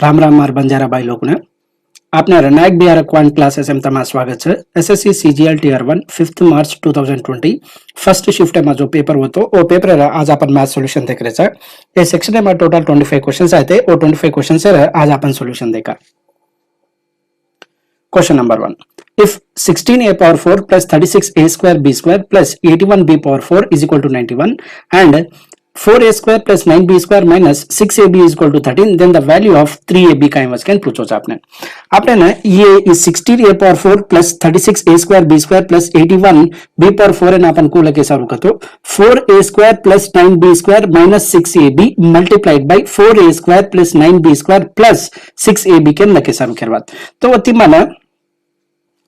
राम राम मार बंजारा भाई लोग ने आपने नायक बिहार क्वांट क्लासेस में तमाम स्वागत है। SSC CGL tier 1 5 March 2020 first shift में जो पेपर हो तो वो पेपर आज अपन मैथ सॉल्यूशन देख रहे हैं। ये सेक्शन में टोटल 25 क्वेश्चंस आए थे और 25 क्वेश्चंस आज अपन सॉल्यूशन देखा। Question number 1, if 16a power 4 plus 36a square b square plus 81b power 4 is equal to 91 and 4a square plus 9b square minus 6ab is equal to 13, then the value of 3ab का inverse पूछो आपने ना ये 16a power 4 plus 36a square b square plus 81b power 4 है ना अपन को लगे सारू का तो 4a square plus 9b square minus 6ab multiplied by 4a square plus 9b square plus 6ab के लगे सारू करवात तो वती माना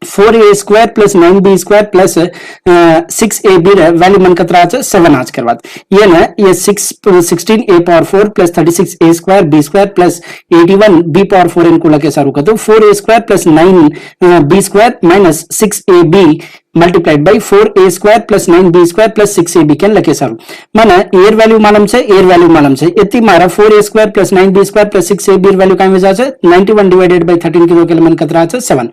4a square plus 9b square plus 6ab value मन कतरा 7 आज करवात ये ना ये 16a power 4 plus 36a square b square plus 81b power 4 इनको लगे सारू का तो 4a square plus 9b square minus 6ab multiplied by 4a square plus 9b square plus 6ab के लगे सारू माना एयर वैल्यू मालूम से इतनी मारा 4a square plus 9b square plus 6ab value का वजह से 91 divided by 13 किलो के मन कतरा 7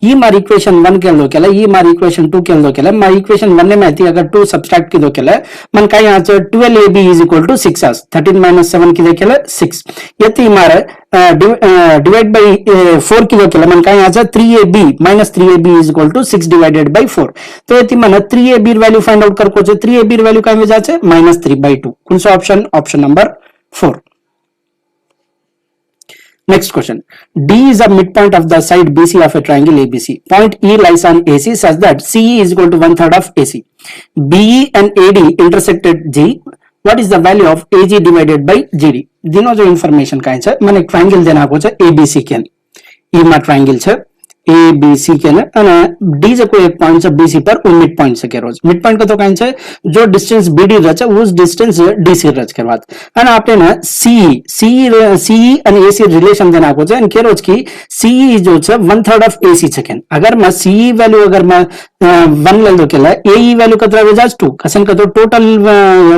ये मारी इक्वेशन 1 के लो केला ये मारी इक्वेशन 2 के लो केला मारी इक्वेशन 1 में आती अगर 2 सब्ट्रैक्ट की दो केला मन का यहां से 12ab is equal to 6 as 13 minus 7 की दे केला 6 यति मारा डिवाइड बाय 4 किलो केला मन का यहां से 3ab minus 3ab is equal to 6 divided by 4 तो यति मन 3ab वैल्यू फाइंड आउट करको छे 3ab वैल्यू काय वजह से -3/2 कौन सा option number 4। Next question. D is a midpoint of the side BC of a triangle ABC. Point E lies on AC such that CE is equal to 1/3 of AC. BE and AD intersect at G. What is the value of AG divided by GD? दिनो जो information का है मैंने एक triangle देना को छे ABC के ये मा triangle छे ABC के ना D से कोई एक पॉइंट से BC पर उन मिड पॉइंट से के रोज मिड पॉइंट का तो कहीं से जो डिस्टेंस BD रचा उस डिस्टेंस DC रच के बाद है ना आपने ना CE and AC रिलेशन देना को छे इनके रोज की CE जो छे 1/3 ऑफ AC सेकंड अगर मैं CE वैल्यू अगर मैं 1 ले लो केला AE वैल्यू कतरा वेजाज 2 कसन का तो टोटल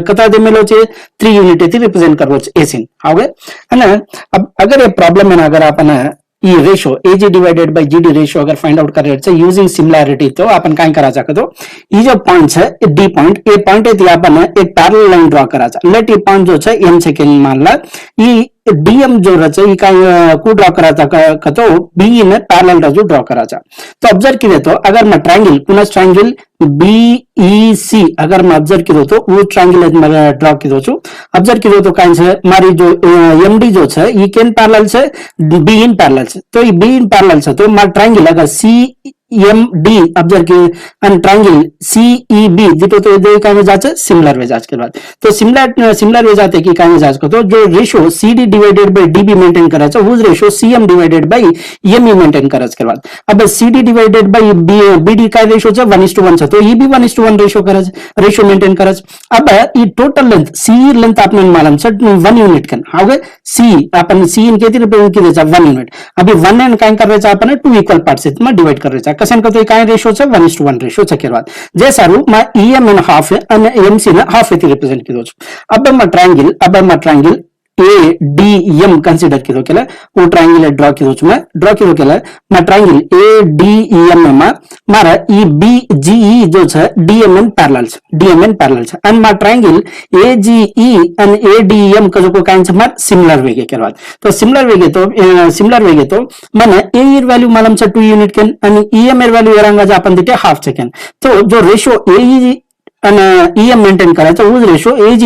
कतरा दे मिलो छे 3 यूनिट थी रिप्रेजेंट करवो छे AC हावे है ना। अब अगर ये प्रॉब्लम है ना अगर अपन ये ratio AG divided by GD ratio अगर फाइंड आउट कर रहे हैं यूजिंग सिमिलैरिटी तो अपन काय करा जाके तो ये जो पॉइंट्स है D पॉइंट ए पॉइंट है अपन एक पैरेलल लाइन ड्रॉ करा जा लेट ये पॉइंट जो है M सेकंड मान ला ये DM जो रचा ये का को ड्रॉ करा था का तो BE ने पैरेलल रजू ड्रॉ करा जा तो ऑब्जर्व कीजिए तो अगर मैं ट्रायंगल पुनः ट्रायंगल BEC अगर मैं ऑब्जर्व की दो तो वो ट्रायंगल ड्रॉ की दो छु ऑब्जर्व की दो तो काइन से हमारी जो MD जो है ये केन पैरेलल से B इन पैरेलल से तो ये B इन पैरेलल से तो मैं ट्रायंगल अगर CMD ऑब्जर्व की एंड ट्रायंगल CEB दितो तो दो का में जाचे सिमिलर वे जाच के बाद तो सिमिलर वे जाते की का में जाच को तो जो ratio CD divided by DB maintain करा छ उस ratio CM divided by ME maintain करा के बाद अब CD डिवाइडेड बाय BD का रेशियो छ 1:1 छ तो ये भी 1:1 रेशियो मेंटेन करा अब ये टोटल लेंथ CE लेंथ आपने मालूम छ 1 यूनिट कन हाउ CE अपन CE इन केती रिप्रेजेंट की दे छ 1 यूनिट अभी 1 एंड काइन कर रहे छ अपन 2 इक्वल पार्ट से में डिवाइड कर रहे छ कसन का तो काय रेशियो छ 1:1 रेशियो छ के बाद जैसा रू मैं EM in half and MC ने हाफ इति रिप्रेजेंट की दो अब मैं ट्रायंगल ADM कंसीडर की दो केला वो ट्रायंगल ड्रॉ की दो मैं ट्रायंगल ADEM में मारा EBGE जो है DMN पैरेलल छ एंड मा ट्रायंगल AGE एंड ADEM का जो को काइन छ मार सिमिलर वे के बाद तो सिमिलर वे तो माने AE वैल्यू मालूम छ 2 यूनिट के एंड EM वैल्यू रंगा जा अपन दिटे हाफ सेकंड तो जो ratio AE and EM maintain करा तो उस ratio AG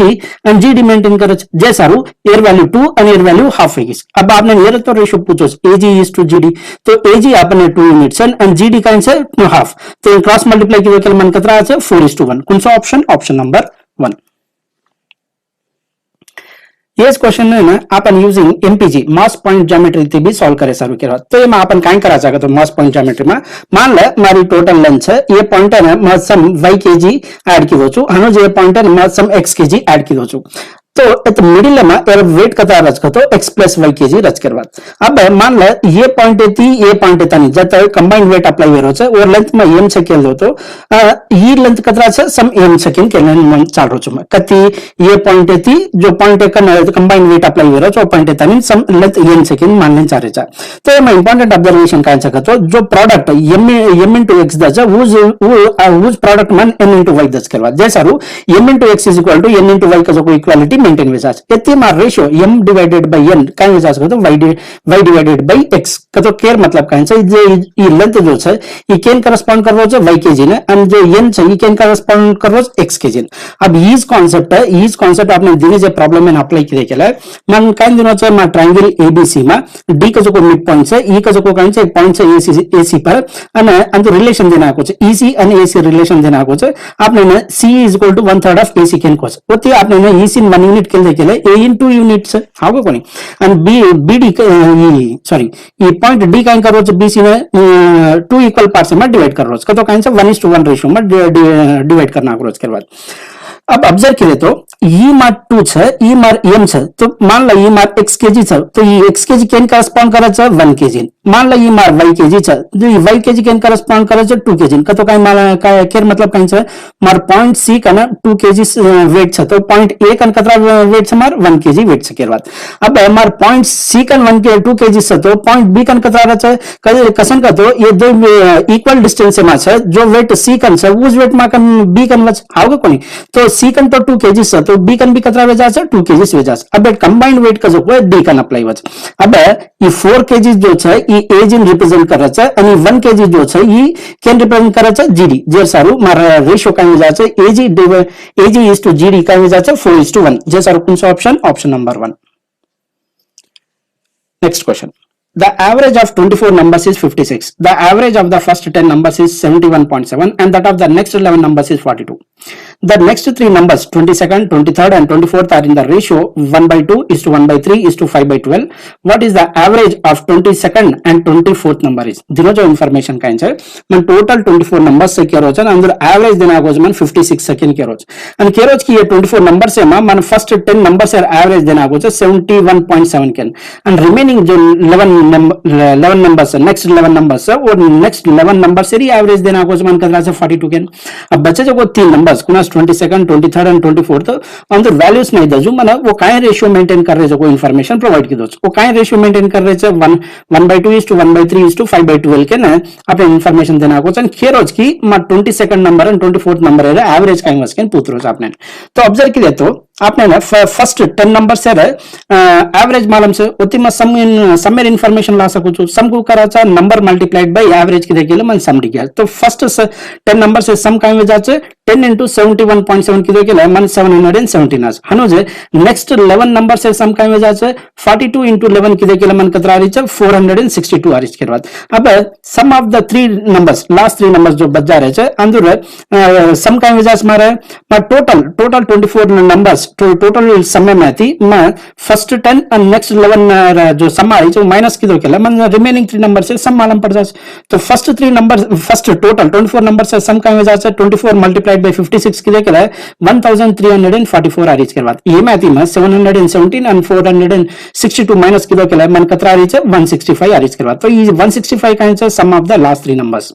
and GD maintain करा जैसा रू air value 2 and air value half है अब आपने ये तो रेशियो पूछो AG is to GD तो AG आपने 2 यूनिट्स and GD का आंसर हाफ तो क्रॉस मल्टीप्लाई की वजह मन कितना है 4:1 कौन सा ऑप्शन नंबर 1। ये क्वेश्चन में ना अपन using MPG mass point geometry ते भी सॉल्व करे सारू के बाद तो ये में अपन काय करा जाके तो मास पॉइंट ज्योमेट्री में मान ले हमारी टोटल लेंथ है ये पॉइंट है ना मैं सम y kg ऐड की दो छु हनो जे पॉइंट है मैं सम x kg ऐड की दो छु तो मिडिल में वेट कता रच तो x प्लस वाई के जी रच के बाद अब मान ल ये पॉइंट थी ये पॉइंट था नहीं जब कंबाइंड वेट अप्लाई वेरो छे और लेंथ में एम सेकेंड दो तो ये लेंथ कतरा छे सम एम सेकेंड के लेंथ चाल रो छे कति ये पॉइंट थी जो पॉइंट कंबाइंड वेट अप्लाई वेरो छे पॉइंट था नहीं सम लेंथ एम सेकेंड मान ले चारे छे तो एम इंपोर्टेंट ऑब्जर्वेशन का छे तो जो product m into x the छे उस प्रोडक्ट मान m into y दच के बाद जैसा रू m into x is equal to n into y का जो इक्वालिटी मेंटेन वेजा इतने मार ratio m divided by n काय वेजा तो y डिवाइडेड बाय x का तो केयर मतलब काय छे जे ई लेंथ जो छे ई केन करस्पोंड करवो छे y के जी ने और जो n छे ई केन करस्पोंड करवो x के जी अब इज कांसेप्ट है इज कांसेप्ट आपने दिने जे प्रॉब्लम में अप्लाई करे केला मन काय दिनो छे मा ट्रायंगल एबीसी में d का जो मिड पॉइंट छे ई का जो काय छे पॉइंट छे एसी पर અને अंदर रिलेशन देना को छे ईसी અને एसी रिलेशन देना को छे आपने ने c is equal to 1/3 of AC केन को छे ओती आपने ने ईसी 1 यूनिट के लिए a into unit से हाउ कोनी and bd सॉरी ये पॉइंट d का करो छे bc ने 2 इक्वल पार्ट्स में डिवाइड कर रो छे तो काइन से 1:1 रेशियो में डिवाइड करना करो के बाद अब ऑब्जर्व करे तो ई मार 2 छे ई मार m छे तो मान लो ई मार x kg छे तो ये x kg केन करस्पोंड करे छे 1 kg मान लो ई मार y kg छे तो ये y kg केन करस्पोंड करे छे 2 kg का तो काई मार का केर मतलब काई छे मार पॉइंट c का ना 2 kg वेट छे तो पॉइंट a का कतरा वेट छे मार 1 kg वेट छे केर बात अब मार पॉइंट c का 1 के 2 kg छे तो पॉइंट b का कतरा छे कसन का तो ये दो इक्वल डिस्टेंस में छे जो वेट c का छे उस वेट में कन b का वच हाउ कोनी तो c कन तो 2 kg से तो b कन भी कतरा वेजा छे 2 kg से वेजा अब कंबाइंड वेट का जो है d कन अप्लाई वच अब ये 4 kg जो छे ये एज इन रिप्रेजेंट करे छे आणि 1 kg जो छे ये कैन रिप्रेजेंट करे छे जीडी जे सारू मार रेशियो का वेजा छे एज इज टू जीडी का वेजा छे 4:1 जे सारू कौन सा option number 1 next question The average of 24 numbers is 56. The average of the first 10 numbers is 71.7 and that of the next 11 numbers is 42. The next three numbers 22nd, 23rd and 24th are in the ratio 1/2 is to 1/3 is to 5/12. What is the average of 22nd and 24th number is? दिनो जो information का है मन total 24 numbers से क्या रोज है अंदर average देना होगा मन 56 सेकंड के रोज and के रोज की ये 24 numbers से मन first 10 numbers से average देना होगा 71.7 के and remaining जो 11 numbers next 11 numbers और next 11 numbers से ही average देना होगा मन कितना से 42 के अब बच्चे जो तीन numbers कुना 22nd 23rd and 24th अंदर वैल्यूज नहीं दजू माने वो काय रेशियो मेंटेन कर रहे जो कोई इंफॉर्मेशन प्रोवाइड की दो वो काय रेशियो मेंटेन कर रहे छे 1/2 is to 1/3 is to 5/12 के ना आपने इंफॉर्मेशन देना को चन खेरोज की मा 22nd number and 24th number है एवरेज काय मस्कन पूछरो आपने तो ऑब्जर्व किए तो आपने ना फर्स्ट 10 नंबर से एवरेज मालूम से उति में समवेयर इंफॉर्मेशन ला सकू छु सम को करा छ नंबर मल्टीप्लाइड बाय एवरेज की देखिए मन सम दिया तो फर्स्ट 10 नंबर से सम काय में जाचे 10 into 71.7 की देखिए मन 717 आज हनु जे नेक्स्ट 11 नंबर से सम काय में जाचे 42 into 11 की देखिए मन कतरा रही छ 462 आ रही के बाद अब sum of the 3 numbers last 3 numbers जो बच जा रहे छ अंदर सम काय में जाच मारे टोटल 24 नंबर्स टोटल समय में थी मैं फर्स्ट 10 और नेक्स्ट 11 जो सम आई जो माइनस की दो के मन रिमेनिंग 3 नंबर से सम मालूम पड़ जाए तो first 3 number first total 24 number से सम का हो जाए 24 मल्टीप्लाइड बाय 56 की देके 1344 आ रही के बाद ये में थी मैं 717 एंड 462 माइनस की दो के मन कतरा रही है 165 आ रही के बाद तो ये 165 का है सम ऑफ द लास्ट 3 नंबर्स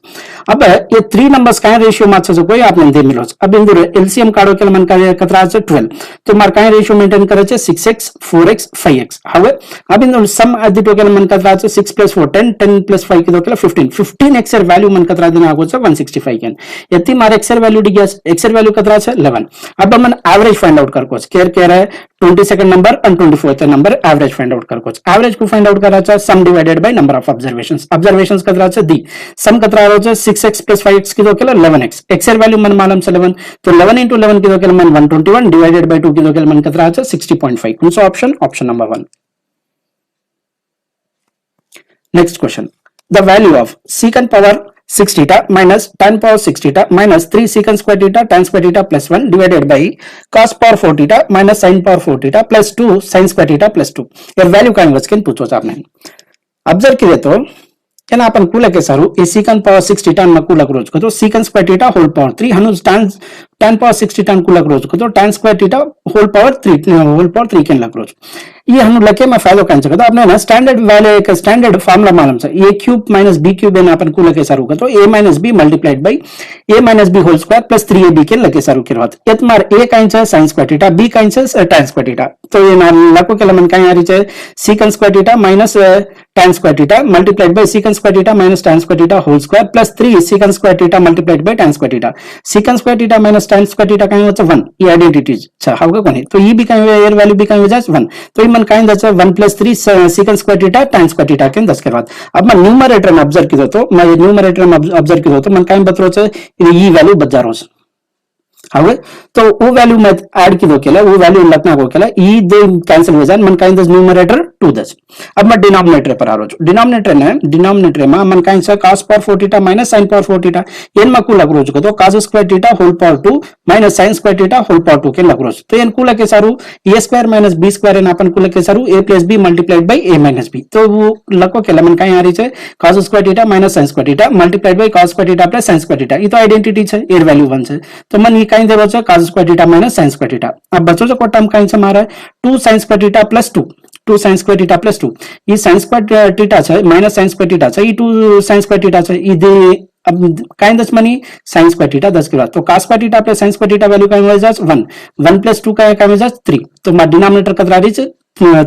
अब ये 3 नंबर्स का रेशियो में जो कोई आपने दे मिलो अब इंदुर एलसीएम काढो के मन का कतरा 12 तो मार काय रेशियो मेंटेन करे छे 6x 4x 5x હવે अब इन सम आदि टोटल मन कतरा छे 6 + 4 10 10 + 5 की टोटल 15 एक्स वैल्यू मन कतरा देना आगो छे 165 केन यति मार एक्स वैल्यू डी गया एक्स वैल्यू कतरा छे 11 अब मन एवरेज फाइंड आउट करको छे केयर कह रहा है 22nd नंबर और 24th number average find out करको छे एवरेज को फाइंड आउट करा छे सम divided by number of observations कतरा छे दी सम कतरा हो छे 6x + 5x की टोटल 11x एक्स वैल्यू मन मालूम छे 11 तो 11 * 11 की टोटल मन 121 डिवाइडेड बाय 2 की टोटल मन कतरा छे 60.5 कौन सा option number 1 next question the value of secant power 6 theta minus tan power 6 theta minus 3 secant square theta tan square theta plus 1 divided by cos power 4 theta minus sin power 4 theta plus 2 sin square theta plus 2 ये value का inverse can पूछो आपने observe किए तो ಏನ आपण ಕೂಲಕ್ಕೆ ಸಾರು ಈ secant power 6 theta ನ ಕೂಲಕ್ಕೆ रोज secant square theta whole power 3 हनु tan power 6 theta ಕೂಲಕ್ಕೆ रोज tan square theta whole power 3 के लग रोज ये हम लके में फायदा कांच कतो आपने ना स्टैंडर्ड वैल्यू एक स्टैंडर्ड फार्मूला मालूम छ a cube minus b cube एन अपन ಕೂಲಕ್ಕೆ ಸಾರು कतो a minus b multiplied by a minus b whole square plus 3ab के लके सारू किरवत यत मार a कांच sin square theta b कांच tan square theta तो ये ना लको के लमन काई आरी छ secant square theta minus tan square theta multiplied by secant square theta minus tan square theta whole square plus 3 secant square theta multiplied by tan square theta secant square theta minus tan square theta काय होतं 1 ये identity छ हाव का कोणी तो ये भी काय एयर वैल्यू भी काय हो जास 1 तो ये मन काय दच 1 + 3 secant square theta tan square theta के 10 के बाद अब मैं न्यूमरेटर में ऑब्जर्व किदो तो मैं न्यूमरेटर में ऑब्जर्व किदो तो मन काय बतरो छ ये वैल्यू बजारो छ हावे तो वो वैल्यू में ऐड किदो केला वो वैल्यू लखना को केला ई दे कैंसिल हो जान मन काय दस न्यूमरेटर 2 दस अब मैं डिनोमिनेटर पर आ रहा डिनोमिनेटर में मन काय से cos power 4 theta minus sin power 4 theta N में कुल लग तो cos square theta whole power 2 minus sin square theta whole power 2 के लग तो एन कुल के सारू a square minus b square एन अपन कुल के सारू a plus b multiplied by a minus b तो वो लको केला मन काय आ रही है cos square theta minus sin square theta multiplied by cos square theta plus sin square theta ये तो आइडेंटिटी है एयर वैल्यू 1 है तो मन ये काय देबो छ cos square theta minus sin square theta अब बचो जो को टर्म काय छ मारा 2 sin square theta plus 2 sin square theta plus 2 ये sin square theta छ minus sin square theta छ ये 2 sin square theta छ ये दे अब काय दस मनी sin square theta 10 के बाद तो cos square theta plus sin square theta value काय हो जास 1 1 plus 2 काय हो जास 3 तो मा डिनोमिनेटर कतरा रही छ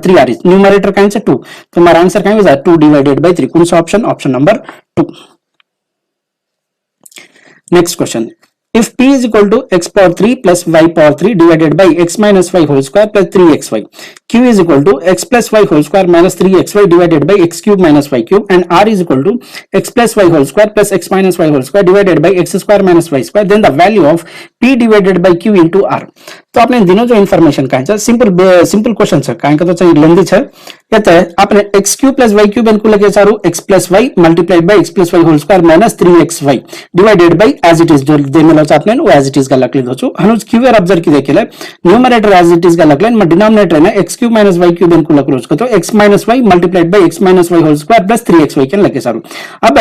3 आ रही न्यूमरेटर काय छ 2 तो हमारा आंसर काय हो जास 2 divided by 3 कौन सा option number 2 next question if p is equal to x power 3 plus y power 3 divided by x minus y whole square plus 3xy q is equal to x plus y whole square minus 3xy divided by x cube minus y cube and r is equal to x plus y whole square plus x minus y whole square divided by x square minus y square then the value of p divided by q into r तो आपने दिनों जो information काय छ simple question छ काय का तो लेंदी छ याते आपने x cube plus y cube को लगे सारू x plus y multiplied by x plus y whole square minus 3xy divided by as it is जो देमेलो छ आपने वो as it is का लख लिदो छु हनुज क्यूबर ऑब्जर्व की देखेले न्यूमरेटर as it is का लख लेन म डिनोमिनेटर ने x cube minus y cube को लख रोज को तो x minus y multiplied by x minus y whole square plus 3xy के लगे सारू अब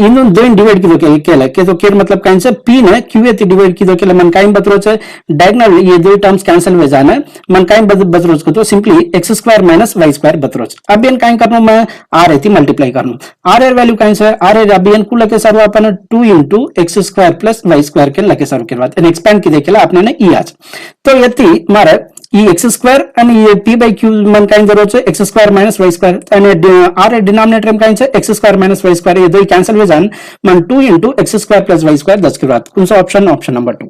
इन दोन डिवाइड की दो के तो केर मतलब काइन से p ने q ए डिवाइड की दो के मन काइन बतरो छ डायगोनल ये दो टर्म्स कैंसिल हो जाना मन काइन बतरो को तो simply x square minus y square बतरो अब इन काइन करनो मैं r एती मल्टीप्लाई करनो r एर वैल्यू काइन से r एर अब इन को लगे सारू अपन 2 into x square plus y square के लगे सारू के बाद इन एक्सपेंड की देखेला आपने ने ई आज तो यति मारे ई x स्क्वायर आणि ये p by q मन काइन जरो छ x square minus y square आणि r डिनोमिनेटर में काइन छ x square minus y square ये दो कैंसिल हो जान मन 2 into x square plus y square 10 के बाद कौन सा ऑप्शन नंबर 2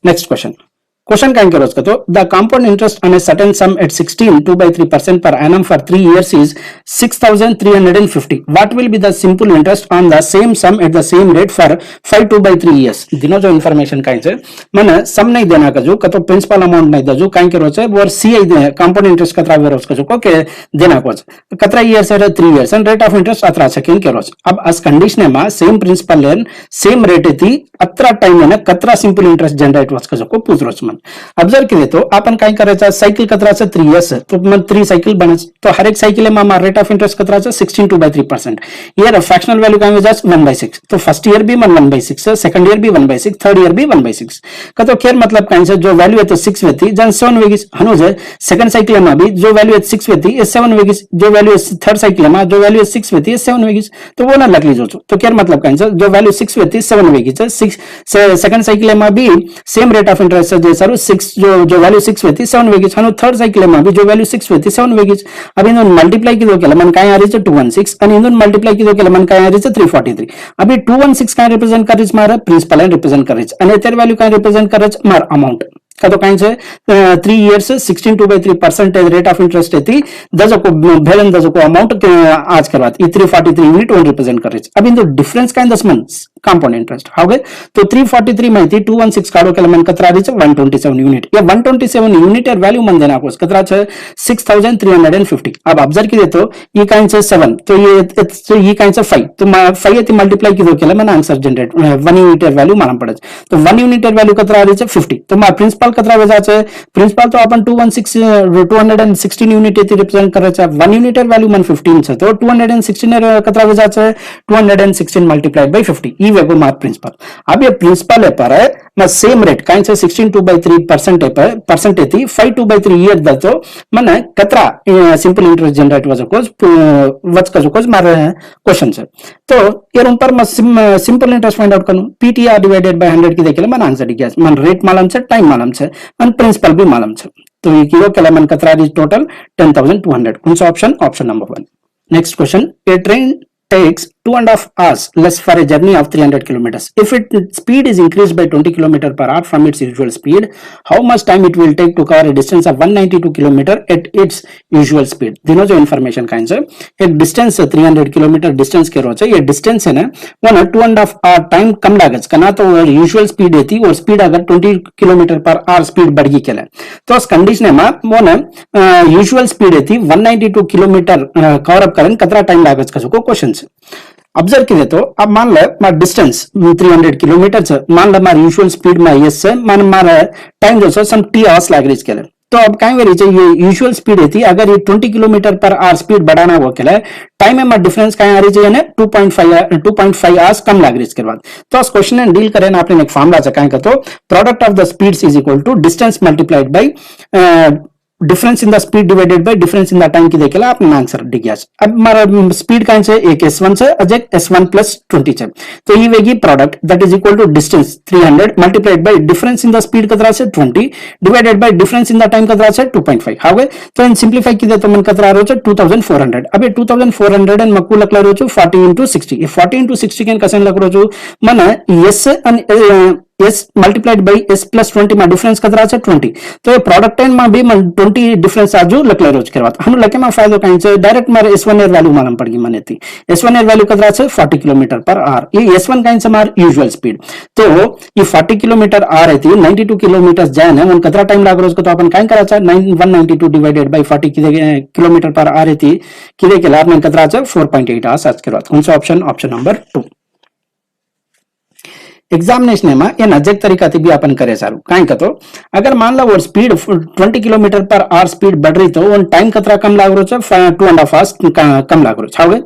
नेक्स्ट क्वेश्चन क्या करो उसका तो the compound interest on a certain sum at 16 2/3% per annum for 3 years is 6350 what will be the simple interest on the same sum at the same rate for 5 2/3 years दिनो जो information काई छे माने सम नहीं देना का जो कतो प्रिंसिपल अमाउंट नहीं दजो काई करो छे और सीआई दे कंपाउंड इंटरेस्ट कतरा वेर उसका जो के देना को कतरा इयर्स है 3 years and rate of interest अतरा छे किन करो अब अस कंडीशन में सेम प्रिंसिपल लेन सेम रेट थी अतरा टाइम में कतरा सिंपल इंटरेस्ट जनरेट उसका जो को पूछ रो ऑब्जर्व केले तो आपण काय करायचं सायकल कतराचं 3 इयर्स तो मग 3 सायकल बनच तो हर एक सायकल में हमारा रेट ऑफ इंटरेस्ट कतराचं 16 2/3% ईयर फ्रैक्शनल वैल्यू काय हो जास 1/6 तो फर्स्ट ईयर भी 1/6 सेकंड ईयर भी 1/6 थर्ड ईयर भी 1/6 का तो केयर मतलब काय से जो वैल्यू है तो 6 वेती जन 7 वेगी हनुज सेकंड सायकल में भी जो वैल्यू है 6 वेती है 7 वेगी जो वैल्यू है थर्ड सायकल में जो वैल्यू है 6 वेती है 7 वेगी तो वो ना लग लीजो तो केयर मतलब काय से जो वैल्यू 6 वेती 7 वेगी 6 सेकंड सायकल में भी सेम रेट ऑफ इंटरेस्ट से जैसा 6 जो वैल्यू 6 वेती 7 वेगी हनु थर्ड सायकल में भी जो वैल्यू 6 वेती 7 वेगी अब इन मल्टीप्लाई की दो केला मन काय आ रही है 216 आणि इन मल्टीप्लाई की दो केला मन काय आ रही है 343 अभी 216 काय रिप्रेजेंट कर रही है मारा प्रिंसिपल लाइन रिप्रेजेंट कर रही है आणि तेर वैल्यू काय रिप्रेजेंट कर रही है मार अमाउंट का तो काइन से 3 इयर्स 16 2/3% रेट ऑफ इंटरेस्ट है दजो को भेलन दजो को अमाउंट आज के बाद 343 यूनिट वन रिप्रेजेंट कर रही है अब इन डिफरेंस काइन 10 मंथ्स कंपाउंड इंटरेस्ट हाउ गए तो 343 में थी 216 काढो के मन कतरा रही है 127 यूनिट ये 127 यूनिट er वैल्यू मन देना को कतरा है 6350 अब ऑब्जर्व कीजिए तो ये काइन से 7 तो ये काइन से 5 तो 5 ये मल्टीप्लाई की दो के मन answer generate 1 unit er value मालूम पड़े तो 1 यूनिट er वैल्यू कतरा रही है 50 तो मा प्रिंसिपल प्रिन्सिपल कतरा वेजा छे प्रिन्सिपल तो अपन 216 યુનિટ થી રિપ્રેઝન્ટ કરે છે 1 યુનિટ વેલ્યू 115 છે તો 216 કતરા વેજા છે 216 મલ્ટીપ્લાइड बाय 50 ई वेगो मार प्रिन्सिपल अब ये प्रिन्सिपल है पर मैं सेम रेट काई से 16/2/3% है परसेंट थी 5/2/3 ये दतो माने कतरा सिंपल इंटरेस्ट जनरेट वच कजोकोज मारे क्वेश्चन है तो ये ऊपर मैं सिंपल इंटरेस्ट फाइंड आउट करूं पीटीआर डिवाइडेड बाय 100 की देखले मन आंसर दिया मन रेट मालूम है टाइम मालूम है मन प्रिंसिपल भी मालूम है तो ये किलो केला मन कतरा दी टोटल 10200 कौन सा option option number 1 next question a train takes 2.5 hours less for a journey of 300 kilometers. If its speed is increased by 20 km per hour from its usual speed, how much time it will take to cover a distance of 192 km at its usual speed? दिनों जो information का answer एक distance 300 km distance के रोचे ये distance है ना वो ना 2.5 hour time कम लागत करना तो usual speed थी और speed अगर 20 km per hour speed बढ़ गई क्या तो उस कंडीशन में वो ना usual speed थी 192 km कवर अप करने कितना टाइम लागत का जो क्वेश्चन ऑब्जर्व कीजिए तो अब मान लो मार डिस्टेंस 300 किलोमीटर है मान लो मार यूजुअल स्पीड में एस है मान मारा टाइम जो सम टी आवर्स लाग रही है तो अब कहीं वेरी चाहिए यूजुअल स्पीड थी अगर ये 20 किलोमीटर पर आवर स्पीड बढ़ाना हो के टाइम में डिफरेंस कहीं आ रही चाहिए ना 2.5 आवर्स कम लाग रही इसके बाद तो उस क्वेश्चन में डील करें आपने एक फॉर्मूला चाहिए का तो product of the speeds is equal to distance multiplied by difference in the speed divided by difference in the time की देखेला आपने आंसर दिया अब हमारा स्पीड का आंसर एक s1 से अजक s1 प्लस 20 है तो ये वेगी product that is equal to distance 300 multiplied by difference in the speed कतरा से 20 divided by difference in the time कतरा से 2.5 हावे तो इन सिंपलीफाई कीजिए तो मन कतरा रो 2400 अब ये 2400 एंड मक्कू लग रो 40 into 60 ये 40 into 60 के कसन लग रो माने s and s multiplied by s plus 20 में डिफरेंस कतरा से 20 तो ये प्रोडक्ट एंड में भी 20 डिफरेंस आजू लकले रोज करवात हम लके में फायदा कहीं से डायरेक्ट मारे s1 एर वैल्यू मालूम पड़ गई माने थी s1 एर वैल्यू कतरा से 40 किलोमीटर पर आवर ये s1 कहीं से हमारा यूजुअल स्पीड तो ये 40 किलोमीटर आ रही थी 92 किलोमीटर जाए ना मन कतरा टाइम लाग रोज को तो अपन कहीं करा था 192 डिवाइडेड बाय 40 किलोमीटर पर आ रही थी किले के लाभ में कतरा से 4.8 आवर्स आज करवात कौन सा ऑप्शन ऑप्शन नंबर 2 एग्जामिनेशन में ये नजक तरीका थी भी अपन करे सारू कहीं का तो अगर मान लो वो speed 20 kilometre per hour speed बढ़ रही तो वो टाइम कतरा कम लाग रो 2.5 आवर्स कम लाग रो छावे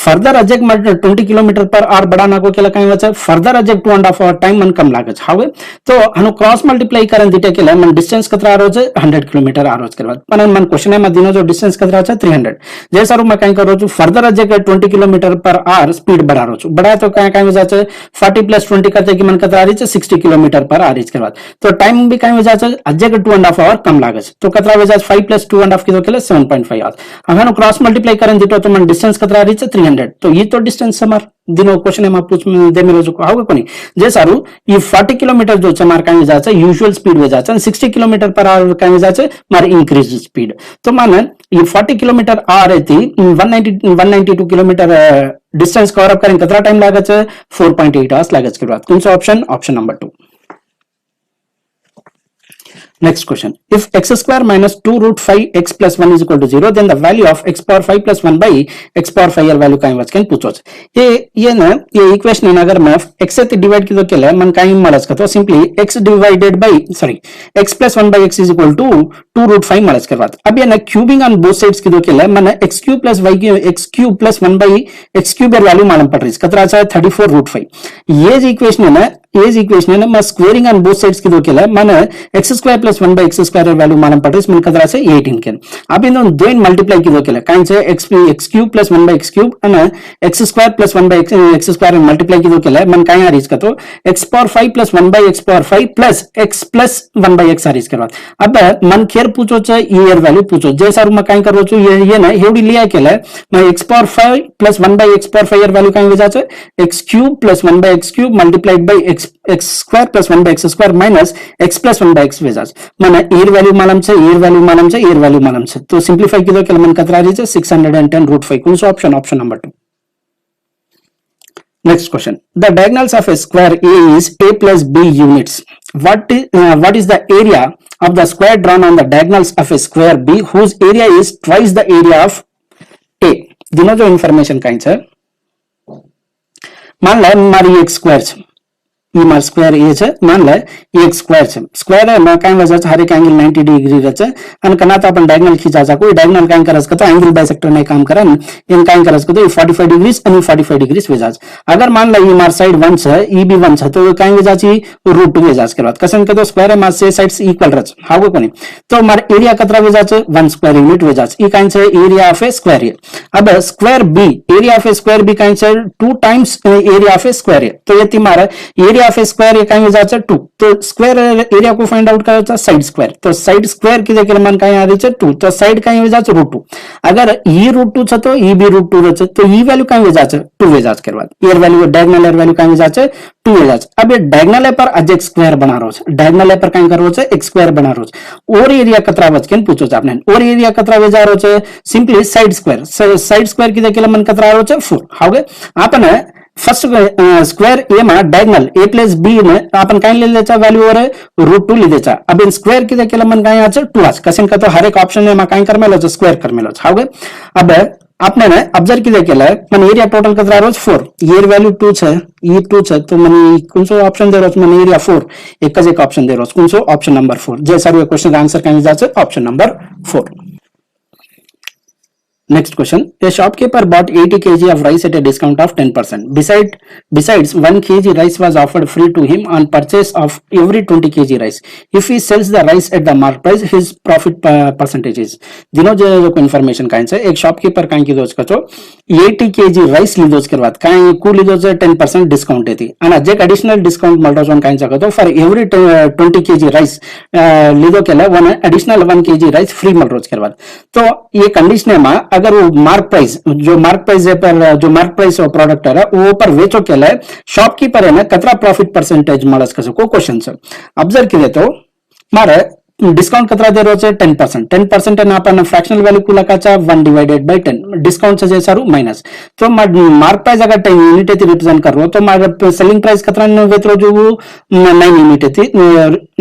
फर्दर अजक 20 किलोमीटर पर आवर बढ़ाना को केला कहीं वचा फर्दर अजक 2.5 आवर टाइम मन कम लागे छावे तो हनु क्रॉस मल्टीप्लाई करन दिटे केला मन डिस्टेंस कतरा रो 100 किलोमीटर आ रोज करवा मन क्वेश्चन में दिनो जो डिस्टेंस कतरा छ 300 जे सारू मैं कहीं करो फर्दर अजक 20 किलोमीटर पर आवर स्पीड बढ़ा रो बढ़ा तो कहीं वजह से 40 + 20 करते कि मन कतरा रही 60 किलोमीटर पर आ रही के बाद तो टाइम भी कहीं वजह से अजय 2.5 आवर कम लागे तो कतरा वजह 5 + 2.5 की तो केले 7.5 आवर्स अगर क्रॉस मल्टीप्लाई करें दिटो तो मन डिस्टेंस कतरा रही 300 तो ये तो डिस्टेंस हमार दिनो क्वेश्चन में पूछ दे मेरो जो होगा कोनी जे सारू ये 40 किलोमीटर जो छ मार कहीं वजह से यूजुअल स्पीड वजह से 60 किलोमीटर पर आवर कहीं वजह से मार इंक्रीज स्पीड तो माने ये 40 किलोमीटर आ रही थी 192 किलोमीटर डिस्टेंस कवर अप करें कितना टाइम लागत है 4.8 आवर्स लागत के बाद कौन सा option option number 2 Next question. If x square minus 2 root 5 x plus 1 is equal to 0, then the value of x power 5 plus 1 by x power 5 value का इन्वर्स पूछो ये ना ये इक्वेशन अगर मैं x से डिवाइड की तो क्या है मन का मलस का तो simply x divided by sorry x plus 1 by x is equal to 2 root 5 मलस के बाद अब ये ना क्यूबिंग ऑन बोथ साइड्स की तो क्या है मन x cube plus y x cube plus 1 by x cube value मालूम पड़ रही है कितना आता है 34 root 5 ये इक्वेशन है ना ये इक्वेशन है ना मैं स्क्वायरिंग ऑन बोथ साइड्स की दो केला माने x square plus 1 by x square value मालूम पड़ रही है मन कतरा से 18 के अब इन दो इन मल्टीप्लाई की दो केला काइन से x cube plus 1 by x cube है ना x square plus 1 by x square multiply की दो केला मन काइन आ रही इसका तो x power 5 plus 1 by x power 5 plus x plus 1 by x आ रही इसके बाद अब मन खेर पूछो छ ये वैल्यू पूछो जैसा रू मैं काइन करो छु ये ना एवडी लिया केला मैं x power 5 plus 1 by x power 5 value काइन वजह से x cube plus 1 by x cube multiplied by x square plus 1 by x square minus x plus 1 by x वजह माने एयर वैल्यू मालूम से एयर वैल्यू मालूम से एयर वैल्यू मालूम से तो सिंपलीफाई की दो केला मन कतरा रही है 610 root 5 कौन सा option option number 2 Next question. The diagonals of a square A is A plus B units. What is the area of the square drawn on the diagonals of a square B whose area is twice the area of A? दोनों जो information का answer मान लो हमारी एक square ई मार square ए છે માન લે એક સ્ક્વેર છે સ્ક્વેર માં કાઈ વજહ છે હરેક એંગલ 90 ડિગ્રી રહે છે અને કના તો આપણ ડાયગોનલ ખીચા છે કોઈ ડાયગોનલ કાઈ કરે છે તો એંગલ બાયसेक्टर ને કામ કરે એમ કાઈ કરે છે તો 45 ડિગ્રી અને 45 ડિગ્રી વજહ અગર માન લે ई मार साइड 1 છે ई भी 1 છે તો કાઈ વજહ છે रूट 2 वजह के बाद कसन के तो स्क्वायर में से साइड्स इक्वल रच हागो कोनी तो मार एरिया कतरा वजह से 1 स्क्वायर यूनिट वजह ई काइन से area of a square A अब square B area of a square B काइन से 2 times area of a square A तो ये मार area of a square A काइन वजह से 2 तो स्क्वायर एरिया को फाइंड आउट करा साइड स्क्वायर तो साइड स्क्वायर की जगह मन काई आ रही है 2 तो साइड काई वजह से √2 अगर ई √2 છે તો ई भी √2 रच तो ई वैल्यू काई वजह से 2 वजह के बाद air value diagonal air value काई वजह से 2 वजह अब ये डायगोनल पर आज एक स्क्वायर बना रहो છે डायगोनल पर કાઈ કરવો છે એક સ્ક્વેર બનાવવો છે ઓર એરિયા કતરા વચ કેન પૂછો છે આપને ઓર એરિયા કતરા વેજારો છે સિમ્પલી સાઇડ સ્ક્વેર की देखिए मन कतरा आरो છે 4 हागे आपने फर्स्ट स्क्वायर ए में डायगोनल a प्लस b में अपन काई ले लेचा वैल्यू और √2 ले देचा अब इन स्क्वायर की देखिए मन काई आ छ 2 आज कसन का तो हर एक ऑप्शन में काई कर मेलो छ स्क्वायर कर मेलो छ हागे अब आपने ने ऑब्जर्व की देखिए मन एरिया टोटल कतरा रोज 4 ये वैल्यू 2 છે ये 2 છે तो मन कोनसो ऑप्शन दे रोज मन एरिया 4 एक ज एक ऑप्शन दे रोज कोनसो ऑप्शन नंबर 4 जे सारे क्वेश्चन का आंसर काई जाचे option number 4 Next question. A shopkeeper bought 80 kg of rice at a discount of 10%. Besides, 1 kg rice was offered free to him on purchase of every 20 kg rice. If he sells the rice at the market price, his profit percentage is. दिनों जो information Kine से एक shopkeeper Kine की दोस्त कचो 80 kg rice लीधोज के बाद Kine कु लीधोज 10% discount येती आणि जे एडिशनल डिस्काउंट मल्टोज वन काइन सकतो फॉर एवरी 20 kg राइस लीधो केला one additional 1 kg rice free मल्टोज के बाद तो ये कंडीशन में अगर वो मार्क प्राइस है पर जो मार्क प्राइस और प्रोडक्ट है वो पर वेचो के लिए शॉपकीपर है ना कतरा प्रॉफिट परसेंटेज મળસ કસો કો ક્વેશ્ચન છે ऑब्जर्व किए तो मारे डिस्काउंट कतरा दे रहो 10% 10% ना अपन फ्रैक्शनल वैल्यू को लकाचा 1 डिवाइडेड बाय 10 डिस्काउंट से सारू माइनस तो मार्क प्राइस अगर 10 यूनिट थी रिप्रेजेंट कर रो तो मार सेलिंग प्राइस कतरा ने वेचरो जो 9 यूनिट थी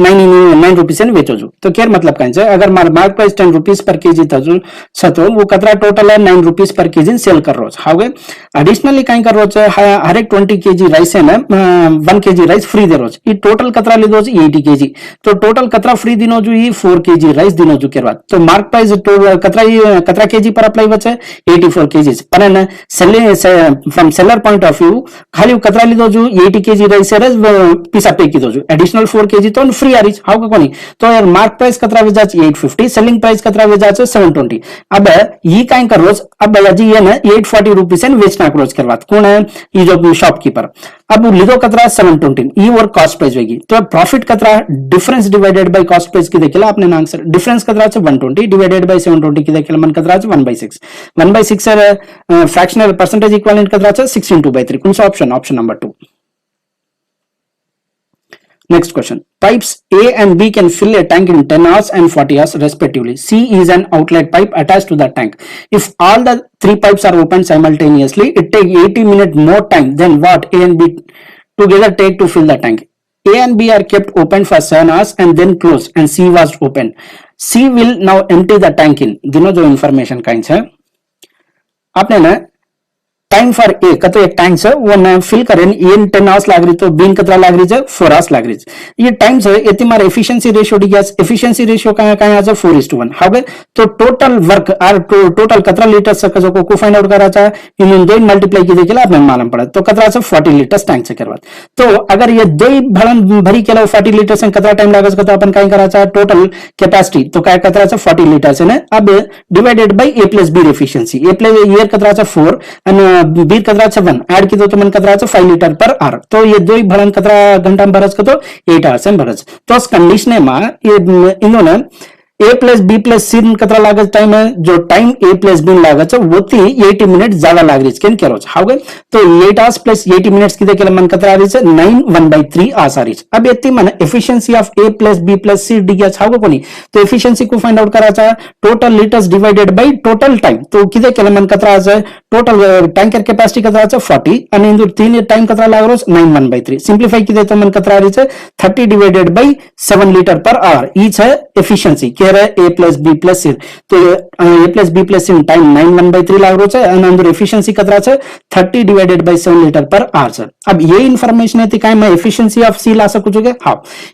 9 रुपीस ने वेचो जो तो केर मतलब काई छे अगर मार मार्क प्राइस 10 रुपीस पर केजी थजो छतो वो कतरा टोटल है 9 रुपीस पर केजी सेल कर रो हावे एडिशनली काई कर रो हर एक 20 केजी राइस है ना 1 केजी राइस फ्री दे रो ई टोटल कतरा लीधो 80 केजी तो टोटल कतरा फ्री दिनो 4 kg राइस दिनो जो के बाद तो मार्क प्राइस तो कतरा केजी पर अप्लाई बचे 84 kg पर है selling from seller point of view खाली कतरा लीधो जो 80 kg राइस है पीसा पे की दो जो एडिशनल 4 kg तो फ्री आ रही हाउ का कोनी तो यार मार्क प्राइस कतरा वेजा 850 सेलिंग प्राइस कतरा वेजा 720 अब ये काई कर रोज अब जी ये ना 840 रुपीस एंड वेचना रोज के बाद कौन है ये जो शॉपकीपर अब लीधो कतरा 720 ये और कॉस्ट प्राइस होगी तो प्रॉफिट कतरा difference divided by cost price की देखिए आपने आंसर डिफरेंस कतरा 120 डिवाइडेड बाय 720 की देखिए मन कतरा 1/6 1/6 है फ्रैक्शनल परसेंटेज इक्विवेलेंट कतरा 16/3 कौन सा option number 2 Next question. Pipes A and B can fill a tank in 10 hours and 40 hours respectively. C is an outlet pipe attached to the tank. If all the 3 pipes are opened simultaneously, it takes 80 minutes more time than what A and B together take to fill the tank. A and B are kept open for 7 hours and then closed and C was open. C will now empty the tank in. दिनों जो information coins है आपने ना time for a कतो एक time से वो ना फिल करें ये 10 आवर्स लाग रही तो बीन कतरा लाग रही है 4 आवर्स लाग रही है ये टाइम से ये तुम्हारा efficiency ratio D gas efficiency ratio का आ जा 4:1 हावे तो टोटल वर्क और टोटल कतरा लीटर से को फाइंड आउट करा था इन दो मल्टीप्लाई की देखिए आपने मालूम पड़ा तो कतरा से 40 लीटर टैंक से करवा तो अगर ये दो भरी के 40 लीटर से कतरा टाइम लागे तो अपन काई करा था टोटल कैपेसिटी तो काय कतरा से 40 लीटर से ना अब divided by a + b efficiency a + ये कतरा से 4 एंड बीर कतरा 1 ऐड की दो तो मन कतरा 5 लीटर पर आवर तो ये दो भरण कतरा घंटा में भरस तो 8 आवर्स में भरस तो इस कंडीशन में ये इन्होंने A + B + C कतरा लागत टाइम है जो टाइम A + B लागत है वो 80 मिनट ज्यादा लाग रही है क्या रोज हाउ गए तो 8 आवर्स प्लस 80 मिनट्स की देखिए मन कतरा आ रही है 9 1/3 आवर्स आ रही है अब इतनी मन efficiency of A + B + C D गया हाउ को नहीं तो एफिशिएंसी को फाइंड आउट करा था total litres divided by total time तो की देखिए मन कतरा आ जाए टोटल टैंकर कैपेसिटी कतरा आ 40 અને इंदु 3 टाइम कतरा लाग रोज 9 1/3 सिंप्लीफाई की देतो मन कतरा आ रही है 30 divided by 7 litre per hour each है एफिशिएंसी A + B + C तो A + B + C टाइम 9 1/3 लाग रो छे અને અંદર એફિશિયન્સી કતરા છે 30 divided by 7 litre per hour છે। अब ये इन्फॉर्मेशन है काय मैं एफिशिएंसी ऑफ सी ला सकू છું કે હા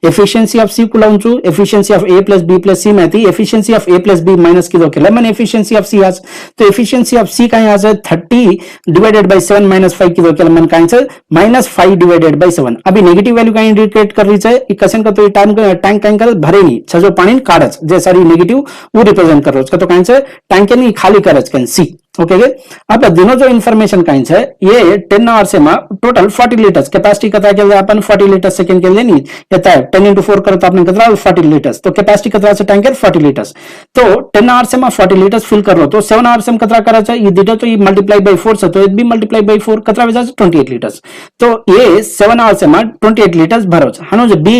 एफिशिएंसी ऑफ सी को लाऊं છું efficiency of A plus B plus C में थी efficiency of A plus B minus की दो केला मैंने एफिशिएंसी ऑफ सी आज तो एफिशिएंसी ऑफ सी काय आज 30 डिवाइडेड बाय 7 माइनस 5 की दो केला मन काय છે -5 डिवाइडेड बाय 7 अभी नेगेटिव वैल्यू काय इंडिकेट कर रही है ई कसन का तो टैंक काय कर भरे नहीं छ जो पानी काढच जे सारी नेगेटिव वो रिप्रेजेंट कर का तो काय છે टैंक ની खाली करच कैन सी ओके अब दोनों जो इन्फॉर्मेशन काइंस है ये 10 आवर्स में टोटल 40 लीटर्स कैपेसिटी कतरा के अपन 40 लीटर सेकंड के लिए नहीं येता है 10 into 4 करत आपने कतरा 40 लीटर्स तो कैपेसिटी कतरा से टैंकर 40 लीटर्स तो 10 आवर्स में 40 लीटर्स फिल कर लो तो 7 आवर्स में कतरा कराचा ये दिटा तो ये मल्टीप्लाई बाय 4 से तो ये भी मल्टीप्लाई बाय 4 कतरा वजह से 28 लीटर्स तो ये 7 आवर्स में 28 लीटर्स भरो हनो जो बी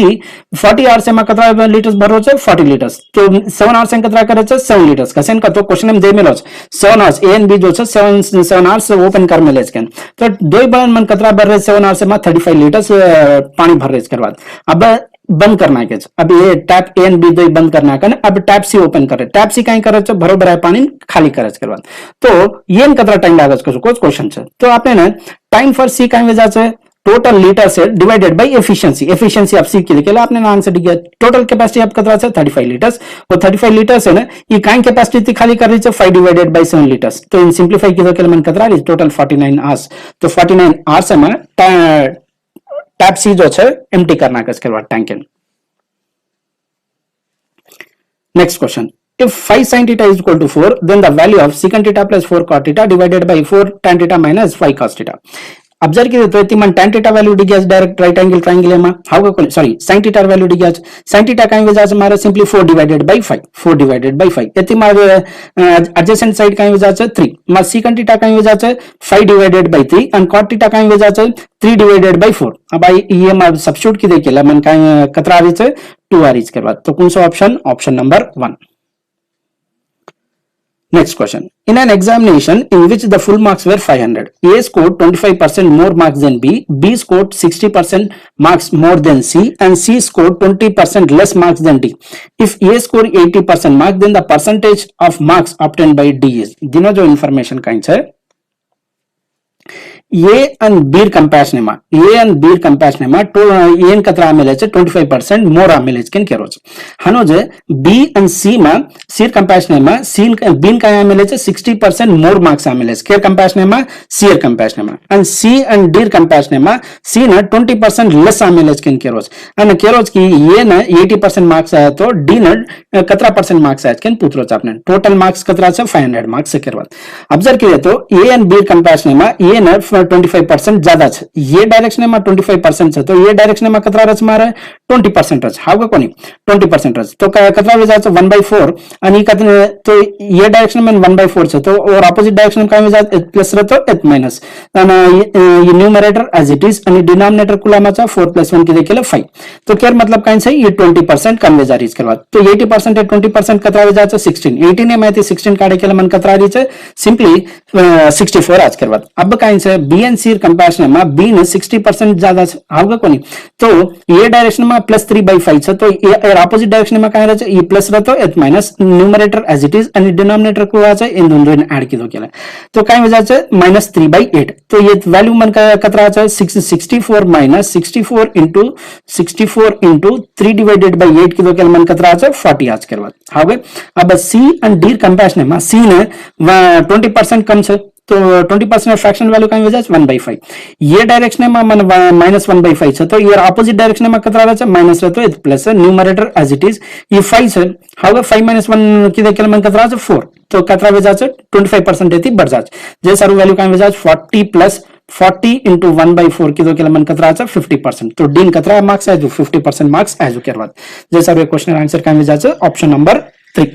40 आवर्स में कतरा लीटर्स भरो 40 लीटर्स तो 7 आवर्स में कतरा कराचा 7 लीटर्स कसेन का तो क्वेश्चन में दे मिलो 7 आवर्स ए एंड बी जो 7 आवर्स ओपन कर मिले इसके तो दो बलन मन कतरा भर रहे 7 आवर्स में 35 लीटर्स पानी भर रहे इसके बाद अब बंद करना है अब ये टैप ए एंड बी दो बंद करना है अब टैप सी ओपन करे टैप सी कहीं करे बरोबर है पानी खाली करे इसके बाद तो ये कतरा टाइम लागत क्वेश्चन है तो आपने ना टाइम फॉर सी कहीं वजह से टोटल लीटर से डिवाइडेड बाय एफिशिएंसी ऑफ सी के लिए आपने आंसर दिया टोटल कैपेसिटी आप कतरा से 35 लीटर्स वो 35 लीटर्स है ना ये काई कैपेसिटी खाली कर रही है 5 डिवाइडेड बाय 7 लीटर्स तो इन सिंपलीफाई की तो मन कतरा रही टोटल 49 आवर्स तो 49 आवर्स में टैप सी जो है एम्प्टी करना है इसके बाद tank next question if 5 sin theta is equal to 4 then the value of secant theta plus 4 cot theta divided by 4 tan theta minus 5 cos theta observe कीजिए तो इतनी मन tan थीटा वैल्यू दी गया डायरेक्ट राइट एंगल ट्रायंगल में how का sorry sin theta value दी गया sin theta काई वजह से हमारा सिंपली 4 डिवाइडेड बाय 5 इतनी मारे एडजेसेंट साइड काई वजह से 3 मार secant थीटा काई वजह से 5 divided by 3 and cot theta काई वजह से 3 डिवाइडेड बाय 4 अब आई ये मार सब्स्टिट्यूट की देखिए मन काई कतरा आ रही है 2 आ रही इसके बाद तो कौन सा option number 1 Next question. In an examination in which the full marks were 500, A scored 25% more marks than B, B scored 60% marks more than C, and C scored 20% less marks than D. If A scored 80% marks, then the percentage of marks obtained by D is. दिनों जो information coins है ए and B comparison में A and B comparison में तो N कतरा मिले छे 25% मोर मिले केन केरो छे हनो जे B and C में C कंपैरिजन में C B का मिले छे 60% मोर मार्क्स मिले छे के कंपैरिजन में C कंपैरिजन में and C and D comparison में C ने 20% लेस मिले केन केरो छे एंड केरो की ए ने 80% मार्क्स आया तो D ने कतरा परसेंट मार्क्स आया केन पूछरो छे आपने टोटल मार्क्स कतरा छे 500 मार्क्स से केरो ऑब्जर्व कीजिए तो A and B कंपैरिजन में ए ने 25% ज्यादा है ये डायरेक्शन में 25% है तो ये डायरेक्शन में कतरा रच मारे 20% रच हाउ का कोनी 20% रच तो कतरा वजह से 1/4 आणि कतने तो ये डायरेक्शन में 1/4 છે तो और ऑपोजिट डायरेक्शन में काय वजह प्लस रहतो h माइनस અને ये न्यूमरेटर एज इट इज आणि डिनोमिनेटर कुलामाचा 4 + 1 की देखील 5 तो केर मतलब काय છે ये 20% कन्वे जारी इसके बाद तो 80% है 20% कतरा वजह से 16 18 ने माहिती 16 काढे केला मन कतरा रही है सिंपली 64 आज के बाद अब काय છે B and C कंपैरिजन में B ने 60% ज्यादा होगा कोनी तो ये डायरेक्शन में +3/5 है तो ये ऑपोजिट डायरेक्शन में काय रहे ये प्लस रहतो h minus numerator as it is आणि डिनोमिनेटर को आ जाए इन दोनों ने ऐड की दो केला तो काय वजह से -3/8 तो ये वैल्यू मन का कतरा है 64 - 64 * 64 * 3 डिवाइडेड बाय 8 की दो केला मन कतरा है 40 आज के बाद हाउ अब C and D कंपैरिजन में C ने 20% कम है तो 20% फ्रैक्शन वैल्यू का वजह 1/5 ये डायरेक्शन में मन -1/5 है तो ये ऑपोजिट डायरेक्शन में कतरा रहता है माइनस रहता है plus numerator as it is ये 5 है हाउ 5 - 1 की देखिए मन कतरा है 4 तो कतरा वजह से 25% देती बढ़ जाए जे सारू वैल्यू का वजह 40 + 40 * 1/4 की दो मन कतरा है 50% तो डी कतरा मार्क्स है जो 50% मार्क्स है जो के बाद जे सारू क्वेश्चन आंसर का वजह ऑप्शन नंबर 3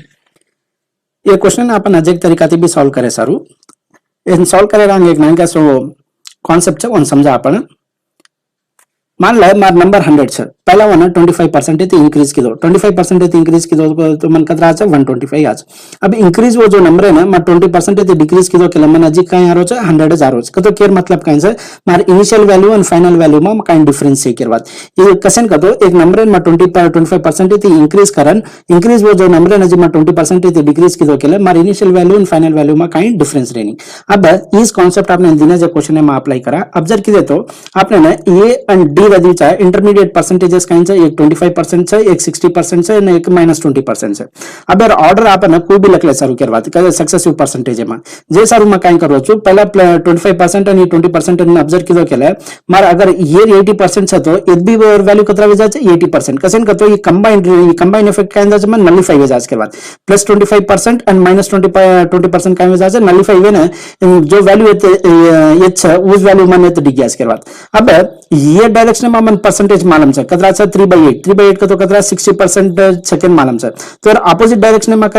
ये क्वेश्चन अपन अजय तरीका भी सॉल्व करे सारू सॉल्व करे एक नया सो कॉन्सेप्ट है समझा अपन मान लो मार नंबर 100 છે પહેલા મને 25% इंक्रीज की दो 25% इंक्रीज की दो तो मन कतरा છે 125 आज अब इंक्रीज वो जो नंबर है ना मैं 20% डिक्रीज की दो के मन अजी कहीं आ रहा है 100 आ रहा है तो केयर मतलब कहीं से मार initial value and final value में कहीं डिफरेंस है केयर बात ये कसन का तो एक नंबर है मैं 25% इंक्रीज करन इंक्रीज वो जो नंबर है ना जी मैं 20% डिक्रीज की दो के मार initial value and final value में कहीं डिफरेंस रहनी अब इस कॉन्सेप्ट आपने दिन जो क्वेश्चन है मैं अप्लाई करा ऑब्जर्व की तो आपने ना ए एंड डी वैल्यू चाहे इंटरमीडिएट परसेंटेजेस कहीं से एक 25% है एक 60% है और एक -20% है अब यार ऑर्डर आप ना कोई भी लख ले सारू केर बात करे सक्सेसिव परसेंटेज में जे सारू मैं कहीं करो छु पहला 25% અને 20% ને ऑब्जर्व कीधो केले मार अगर ये 80% છે તો એક બી વેલ્યુ કતરા વેજા છે 80% કસન કતો ये कंबाइंड इफेक्ट का अंदाज में नलिफाई वेजा के बाद +25% एंड -20% का वेजा છે नलिफाई वे ना जो वैल्यू ये છે उस वैल्यू में ने तो डी गैस के बाद अब ये डायरेक्शन में मन परसेंटेज मालूम है कतरा છે 3/8 का तो कतरा 60% सेकंड मालूम है तो ऑपोजिट डायरेक्शन में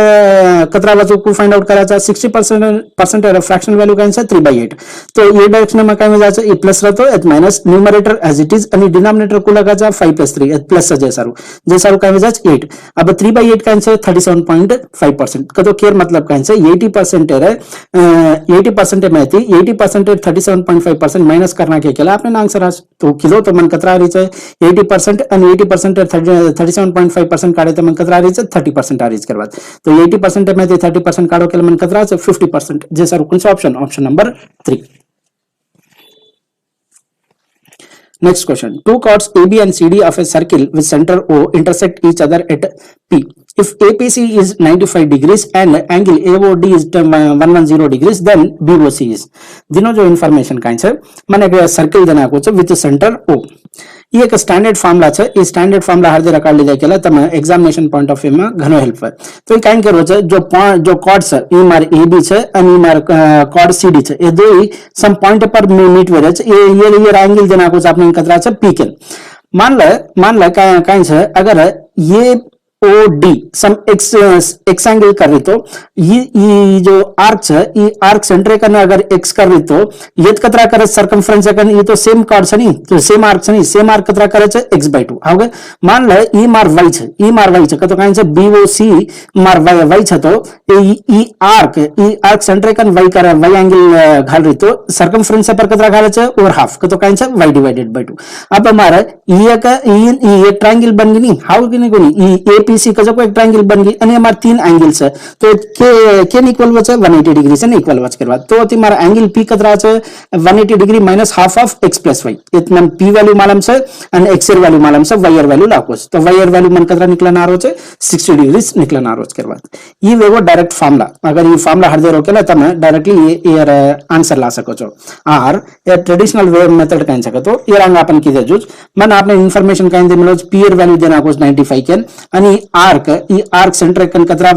कतरा वजू को फाइंड आउट करा 60% फ्रैक्शनल वैल्यू का है 3/8 तो ये डायरेक्शन में काय जाए ये प्लस रहतो एट minus numerator as it is आणि डिनोमिनेटर को लगा जा 5 + 3 प्लस जे सारू काय जाए 8 अब 3/8 का आंसर 37.5% का तो केयर मतलब का आंसर 80% है 80% में थी 80% 37.5% माइनस करना के केला आपने आंसर आज तो किलो तो मन कतरा रही है 80% आणि 80% 37.5% काढे तो मन कतरा रही है 30% आ रही करवा तो 80% में 30% काढो के मन कतरा 50% जे सारू कौन सा option number 3. Next question. Two chords AB and CD of a circle with center O intersect each other at P. If APC is 95 degrees and angle AOD is 110 degrees, then BOC is. दिनों जो information का है मैंने एक circle देना कुछ with centre O. ये एक स्टैंडर्ड फॉर्मूला છે એ સ્ટાન્ડર્ડ ફોર્મ્યુલા હરદે રકાડ લીધા કેલા તમે એક્ઝામિનેશન પોઈન્ટ ઓફ વ્યૂ માં ઘણો હેલ્પ થાય તો એ કાઈ કરો છે जो कॉर्ड છે એ માર AB છે અને માર कॉर्ड CD છે એ दोई सम पॉइंट पर मीट वेरे છે ये एंगल देना कुछ आपने कतरा છે PQ मान ले काई છે अगर ये OD सम x एंगल कर रही तो ये जो आर्क है ये आर्क सेंटर करना अगर x कर रही तो ये कतरा करे सर्कमफ्रेंस है ये तो सेम कॉर्ड है नहीं तो सेम आर्क है नहीं सेम आर्क कतरा करे है x/2 हाउ मान ले ई मार y है तो काई है BOC मार y है तो ई आर्क सेंटर कर y करे y एंगल घाल रही तो सर्कमफ्रेंस पर कतरा घाले है ओवर हाफ तो काई है y/2 अब हमारा ये ट्रायंगल बन गई नहीं हाउ की नहीं कोनी पीसी का जो एक ट्रायंगल बन गई અને અમાર तीन एंगल्स है तो के इक्वल वच 180 डिग्री से इक्वल वच करवा तो तुम्हारा एंगल पी कतरा है 180 degree minus half of x + y इतना p वैल्यू मालूम है और x वैल्यू मालूम है y वैल्यू लाकोस तो y वैल्यू मन कतरा निकलना आ रहो है 60 डिग्री निकलना आ रहो करवा ये वेगो डायरेक्ट फार्मूला अगर ये फार्मूला हर दे रोकेला તમે डायरेक्टली ये आंसर ला सको છો आर ये ट्रेडिशनल वे मेथड कह सके तो ये रंग अपन की दे जुज मन आपने इंफॉर्मेशन कह दे मिलो पीयर वैल्यू देना कुछ 95 के आणि आर्क सेंटर कन कतरा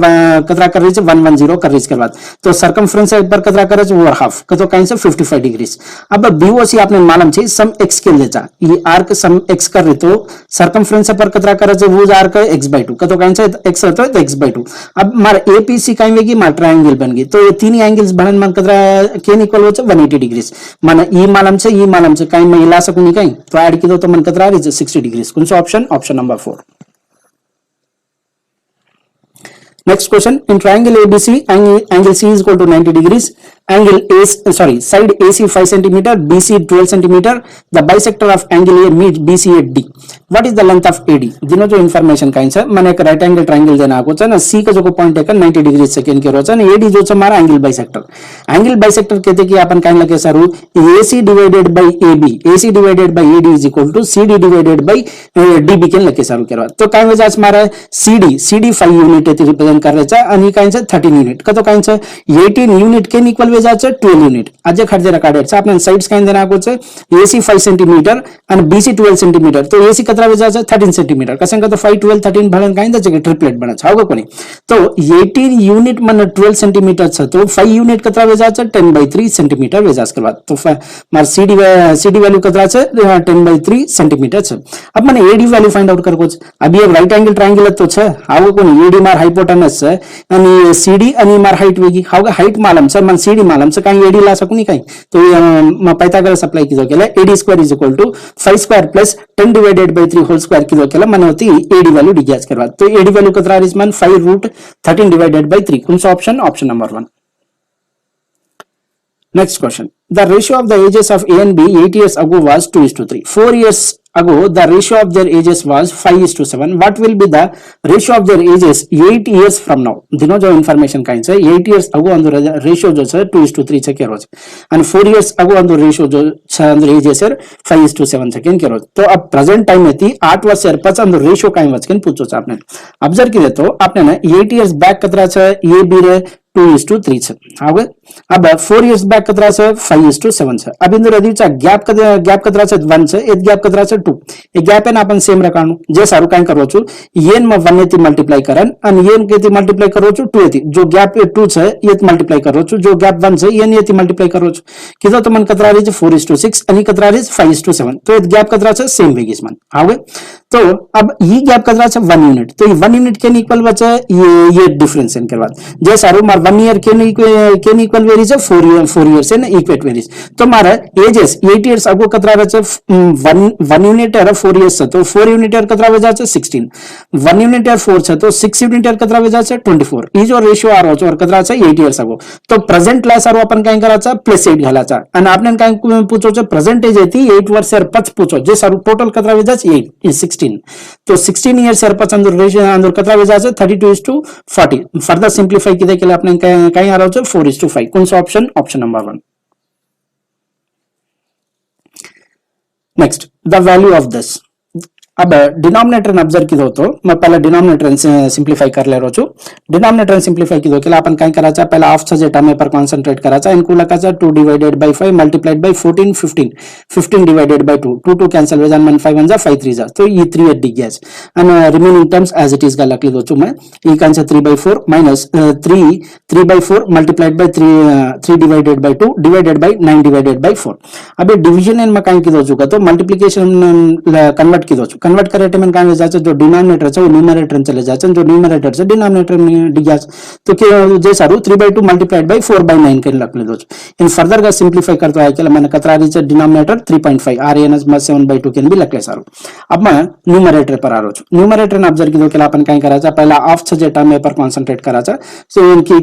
कर रही है 110 कर रही के बाद तो सर्कमफ्रेंस पर कतरा करे ओवर हाफ तो काई से 55 डिग्री अब BOC आपने मालूम छे सम x के लेचा ये आर्क सम x कर रही तो सर्कमफ्रेंस पर कतरा करे वो आर्क x/2 तो काई से x रहता है तो x/2 अब मार APC काई वेगी मार ट्रायंगल बन गई तो ये तीन एंगल्स बनन मन कतरा के इक्वल हो 180 डिग्री माने ई मालूम छे काई मैं ला सकूं नहीं काई तो ऐड की दो तो मन कतरा रही 60 डिग्री कौन सा option number 4. Next question. In triangle ABC, angle C is equal to 90 degrees. Side AC 5 cm, BC 12 cm. The bisector of angle A meets BC at D. What is the length of AD? दिनों जो information का है मैंने एक right angle triangle देना आपको है ना C का जो पॉइंट है 90 डिग्री सेकंड के रोचा ना AD जो है हमारा एंगल बाइसेक्टर कहते कि अपन काइन लगे सारू AC divided by AB AC divided by AD is equal to CD divided by DB के लगे सारू करवा तो काइन वजह हमारा CD 5 यूनिट है रिप्रेजेंट कर रहे है आणि काइन से 13 यूनिट का तो काइन से 18 यूनिट के इक्वल वेजा है 12 यूनिट आज खर्जे रकाडेड से आपने साइड्स काइन देना आपको है AC 5 cm and BC 12 cm तो AC कतरा वेजा है 13 cm कसन का तो 5 12 13 भलन काइन द ट्रिपलेट बना छाओगे कोनी तो 18 यूनिट मन 12 cm छ तो 5 यूनिट कतरा वेजा है 10/3 cm वेजा के बाद तो मार CD वैल्यू कतरा है 10/3 cm छ अब मैंने AD वैल्यू फाइंड आउट कर कुछ अब ये राइट एंगल ट्रायंगल तो छ आओगे कोनी AD मार हाइपोटेनस है आणि CD आणि मार हाइट वेगी हाउगा हाइट मालूम छ मन CD एडी मालूम से कहीं एडी ला सकूं नहीं कहीं तो पाइथागोरस अप्लाई की केला AD square is equal to 5 square plus 10 divided by 3 whole square की केला मन होती एडी वैल्यू डिग्याज करवा तो एडी वैल्यू कतरा इज मन 5 रूट 13 डिवाइडेड बाय 3 कौन सा option option number 1. Next question. The ratio of the ages of A and B 8 years ago was 2:3. 4 years ago, the ratio of their ages was 5:7. What will be the ratio of their ages 8 years from now? दिनों जो information Kine से 8 years ago अंदर ratio जो है 2:3 से क्या रोज and 4 years ago अंदर ratio जो है अंदर ages है 5:7 से क्या रोज तो अब present time में थी 8 वर्ष से 5 अंदर ratio काइन वच के पूछो आपने observe किया तो आपने ना 8 years back कतरा से ये भी रहे 2:3 છે હવે अब 4 years back कतरा से 5:7 છે अब इंदर अधिचा गैप कतरा से 1 છે एक गैप कतरा से 2 એ ગેપ એને આપણ સેમ રખાણું જે સારું કાઈ કરો છું n માં 1 થી મલ્ટીપ્લાય કરન અને n કેથી મલ્ટીપ્લાય કરો છું 2 થી જો ગેપ 2 છે એ મલ્ટીપ્લાય કરો છું જો ગેપ 1 છે n થી મલ્ટીપ્લાય કરો છું કીધો તો મને કતરા રહી છે 4:6 અને કતરા રહી 5:7 તો એ ગેપ કતરા છે સેમ વેગીસ मन હવે तो अब ये गैप कतरा છે 1 यूनिट तो ये 1 यूनिट के इक्वल बचे ये डिफरेंस इन के बाद जे सारू मार 1 ईयर के इक्वल वेरीज है 4 ईयर से ना इक्वेट वेरीज तो मारा एजेस 8 इयर्स अगो कतरा बचे 1 यूनिट है 4 इयर्स છે તો 4 यूनिट है कतरा वजा છે 16 1 यूनिट है 4 છે તો 6 यूनिट है कतरा वजा છે 24 ई जो रेशियो आ रहो છે और कतरा છે 8 इयर्स अगो तो प्रेजेंट ला सारू अपन काय कराचा +8 घालाचा અને आपने काय पूछो છે प्रेजेंट एज હતી 8 वर्ष से 5 पूछो जे सारू टोटल कतरा वजा છે 8 is 16 तो 16 इयर्स से 5 अंदर रेशियो अंदर कतरा वजा છે 32:40 फर्दर सिंप्लीफाई किदे के लिए आपने काय आ रहो છે 4:5 कौन सा option option number 1. Next the value of this अब डिनोमिनेटर ऑब्जर्व की दो तो मैं पहले डिनोमिनेटर सिंप्लीफाई कर ले रहा हूं डिनोमिनेटर सिंप्लीफाई की दो के अपन काय कराचा पहला हाफ चा जे टर्म पर कॉन्संट्रेट कराचा इनको लकाचा 2 divided by 5 multiplied by 14 15 divided by 2 2 cancel हो जान 5 1 जा 5 3 जा तो ये 3 एट गैस and remaining terms as it is का लख ली दो छु मैं ये can say 3/4 minus 3/4 multiplied by 3 divided by 2 divided by 9 divided by 4 अब ये डिवीजन इन में काय की दो छु का तो मल्टीप्लिकेशन कन्वर्ट की दो कन्वर्ट करे टाइम काय हो जाचे जो डिनोमिनेटर છે वो न्यूमरेटर में चले जाचे जो न्यूमरेटर છે डिनोमिनेटर में डिग्यास तो के जे सारू 3/2 मल्टीप्लाइड बाय 4/9 के लख ले दो इन फर्दर का सिंप्लीफाई करतो है के मैंने कतरा री છે डिनोमिनेटर 3.5 आरएनएस में 7/2 के भी लख ले सारू अब मैं न्यूमरेटर पर आ रहो છું न्यूमरेटर ने ऑब्जर्व की दो के अपन काय कराचा पहला ऑफ છે જે टर्म पर कॉन्संट्रेट कराचा सो इनकी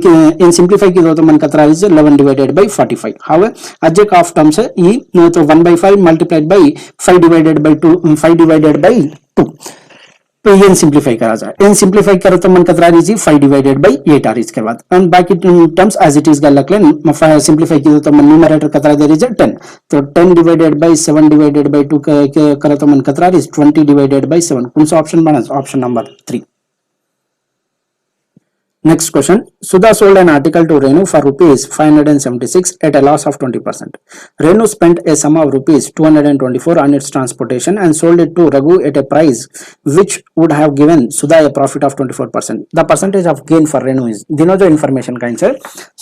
इन सिंप्लीफाई की दो तो मन कतरा री છે 11 डिवाइडेड बाय 45 હવે આ જે ऑफ टर्म છે ई तो 1/5 multiplied by 5 divided by 2 5 divided by 2 तो ये सिंप्लीफाई करा जाए इन सिंप्लीफाई करो तो मन कतरा रीजी 5 डिवाइडेड बाय 8 आ इसके बाद एंड बाकी टर्म्स एज इट इज का लख लेन सिंप्लीफाई की तो मन न्यूमरेटर कतरा दे रीजी 10 तो 10 डिवाइडेड बाय 7 डिवाइडेड बाय 2 करो तो मन कतरा रीज 20 डिवाइडेड बाय 7 कौन सा ऑप्शन बना option number 3. Next question. Sudha sold an article to Renu for rupees 576 at a loss of 20%. Renu spent a sum of rupees 224 on its transportation and sold it to Raghu at a price which would have given Sudha a profit of 24%. The percentage of gain for Renu is दिनों जो information Kine છે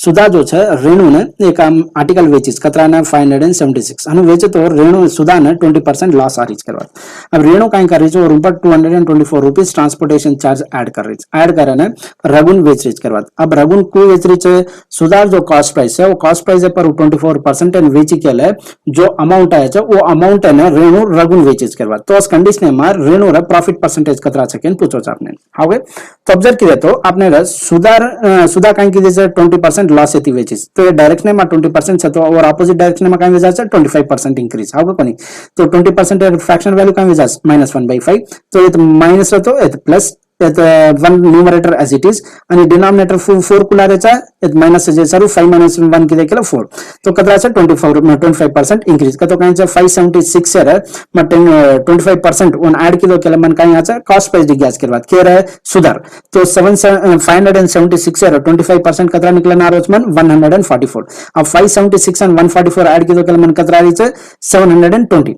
सुधा जो છે रेणु ने एक article वेचिस कतरा ने 576 અને વેચે તો રેણુ સુધા ને 20% लॉस आ रीच करवा अब रेणु काई कर रही છે और ऊपर 224 रुपीस ट्रांसपोर्टेशन चार्ज ऐड कर रही है ऐड करे ने रघुन वेच रीच करवा अब रघुन को वेच रीच सुधार जो कॉस्ट प्राइस है वो कॉस्ट प्राइस है पर 24% एंड वेची के लिए जो अमाउंट आया है वो अमाउंट है ना रेणु रघुन वेचेज करवा तो उस कंडीशन में रेणु रा प्रॉफिट परसेंटेज कतरा सेकंड पूछो आपने हावे तो ऑब्जर्व किए तो आपने सुधा काई की जैसे 20% लॉस है वेचेज तो ये डायरेक्शन में 20% से तो और अपोजिट डायरेक्शन में काई वेजा है 25% इंक्रीज हावे कोनी तो 20% फ्रैक्शन वैल्यू काई वेजा -1/5 तो ये माइनस तो ये plus one numerator as it is आणि डिनोमिनेटर 4 कुला रेचा माइनस जे सारू 5 - 1 किदे केला 4 तो कतरा से 25% इंक्रीज का तो कायचा 576 है मत 25% ऑन ऐड किदो केला मन काय याचा कॉस्ट प्राइस डिग्यास के बाद के रहा सुधार तो 576 है 25% कतरा निकला ना रोज मन 144 अब 576 and 144 ऐड किदो केला मन कतरा रीच 720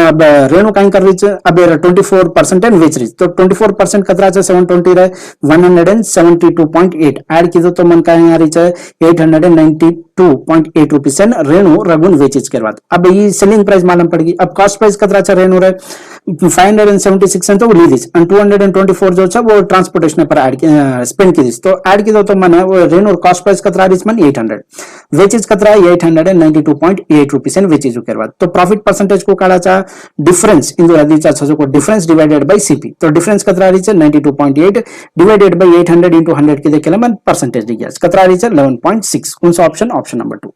अब रेणु काय कर रीच अब 24% एंड वेच रीच तो 24% कतरा 720 रहे 172.8 ऐड की तो मन का यहाँ रीच है 892.8 रुपीस रेणु रघुन वेचेज करवा अब ये सेलिंग प्राइस मालूम पड़ेगी अब कॉस्ट प्राइस कतरा रेणु रहे 576 ಅಂತ લીધીશ અને 224 जो છે वो ट्रांसपोर्टेशन पर ऐड स्पेंड कीधीश तो ऐड कीधो तो मैंने रेनूर कॉस्ट प्राइस कतरा रहीच मन 800 वेचेज कतरा 892.8 रुपीस एंड वेचेज करवा तो प्रॉफिट परसेंटेज को काढाचा डिफरेंस इंदु आधीचा छजो को डिफरेंस डिवाइडेड बाय सीपी तो डिफरेंस कतरा रहीच 92.8 डिवाइडेड बाय 800 into 100 किदे केला मन परसेंटेज दिग्यास कतरा रहीच 11.6 कोणसो option option number 2.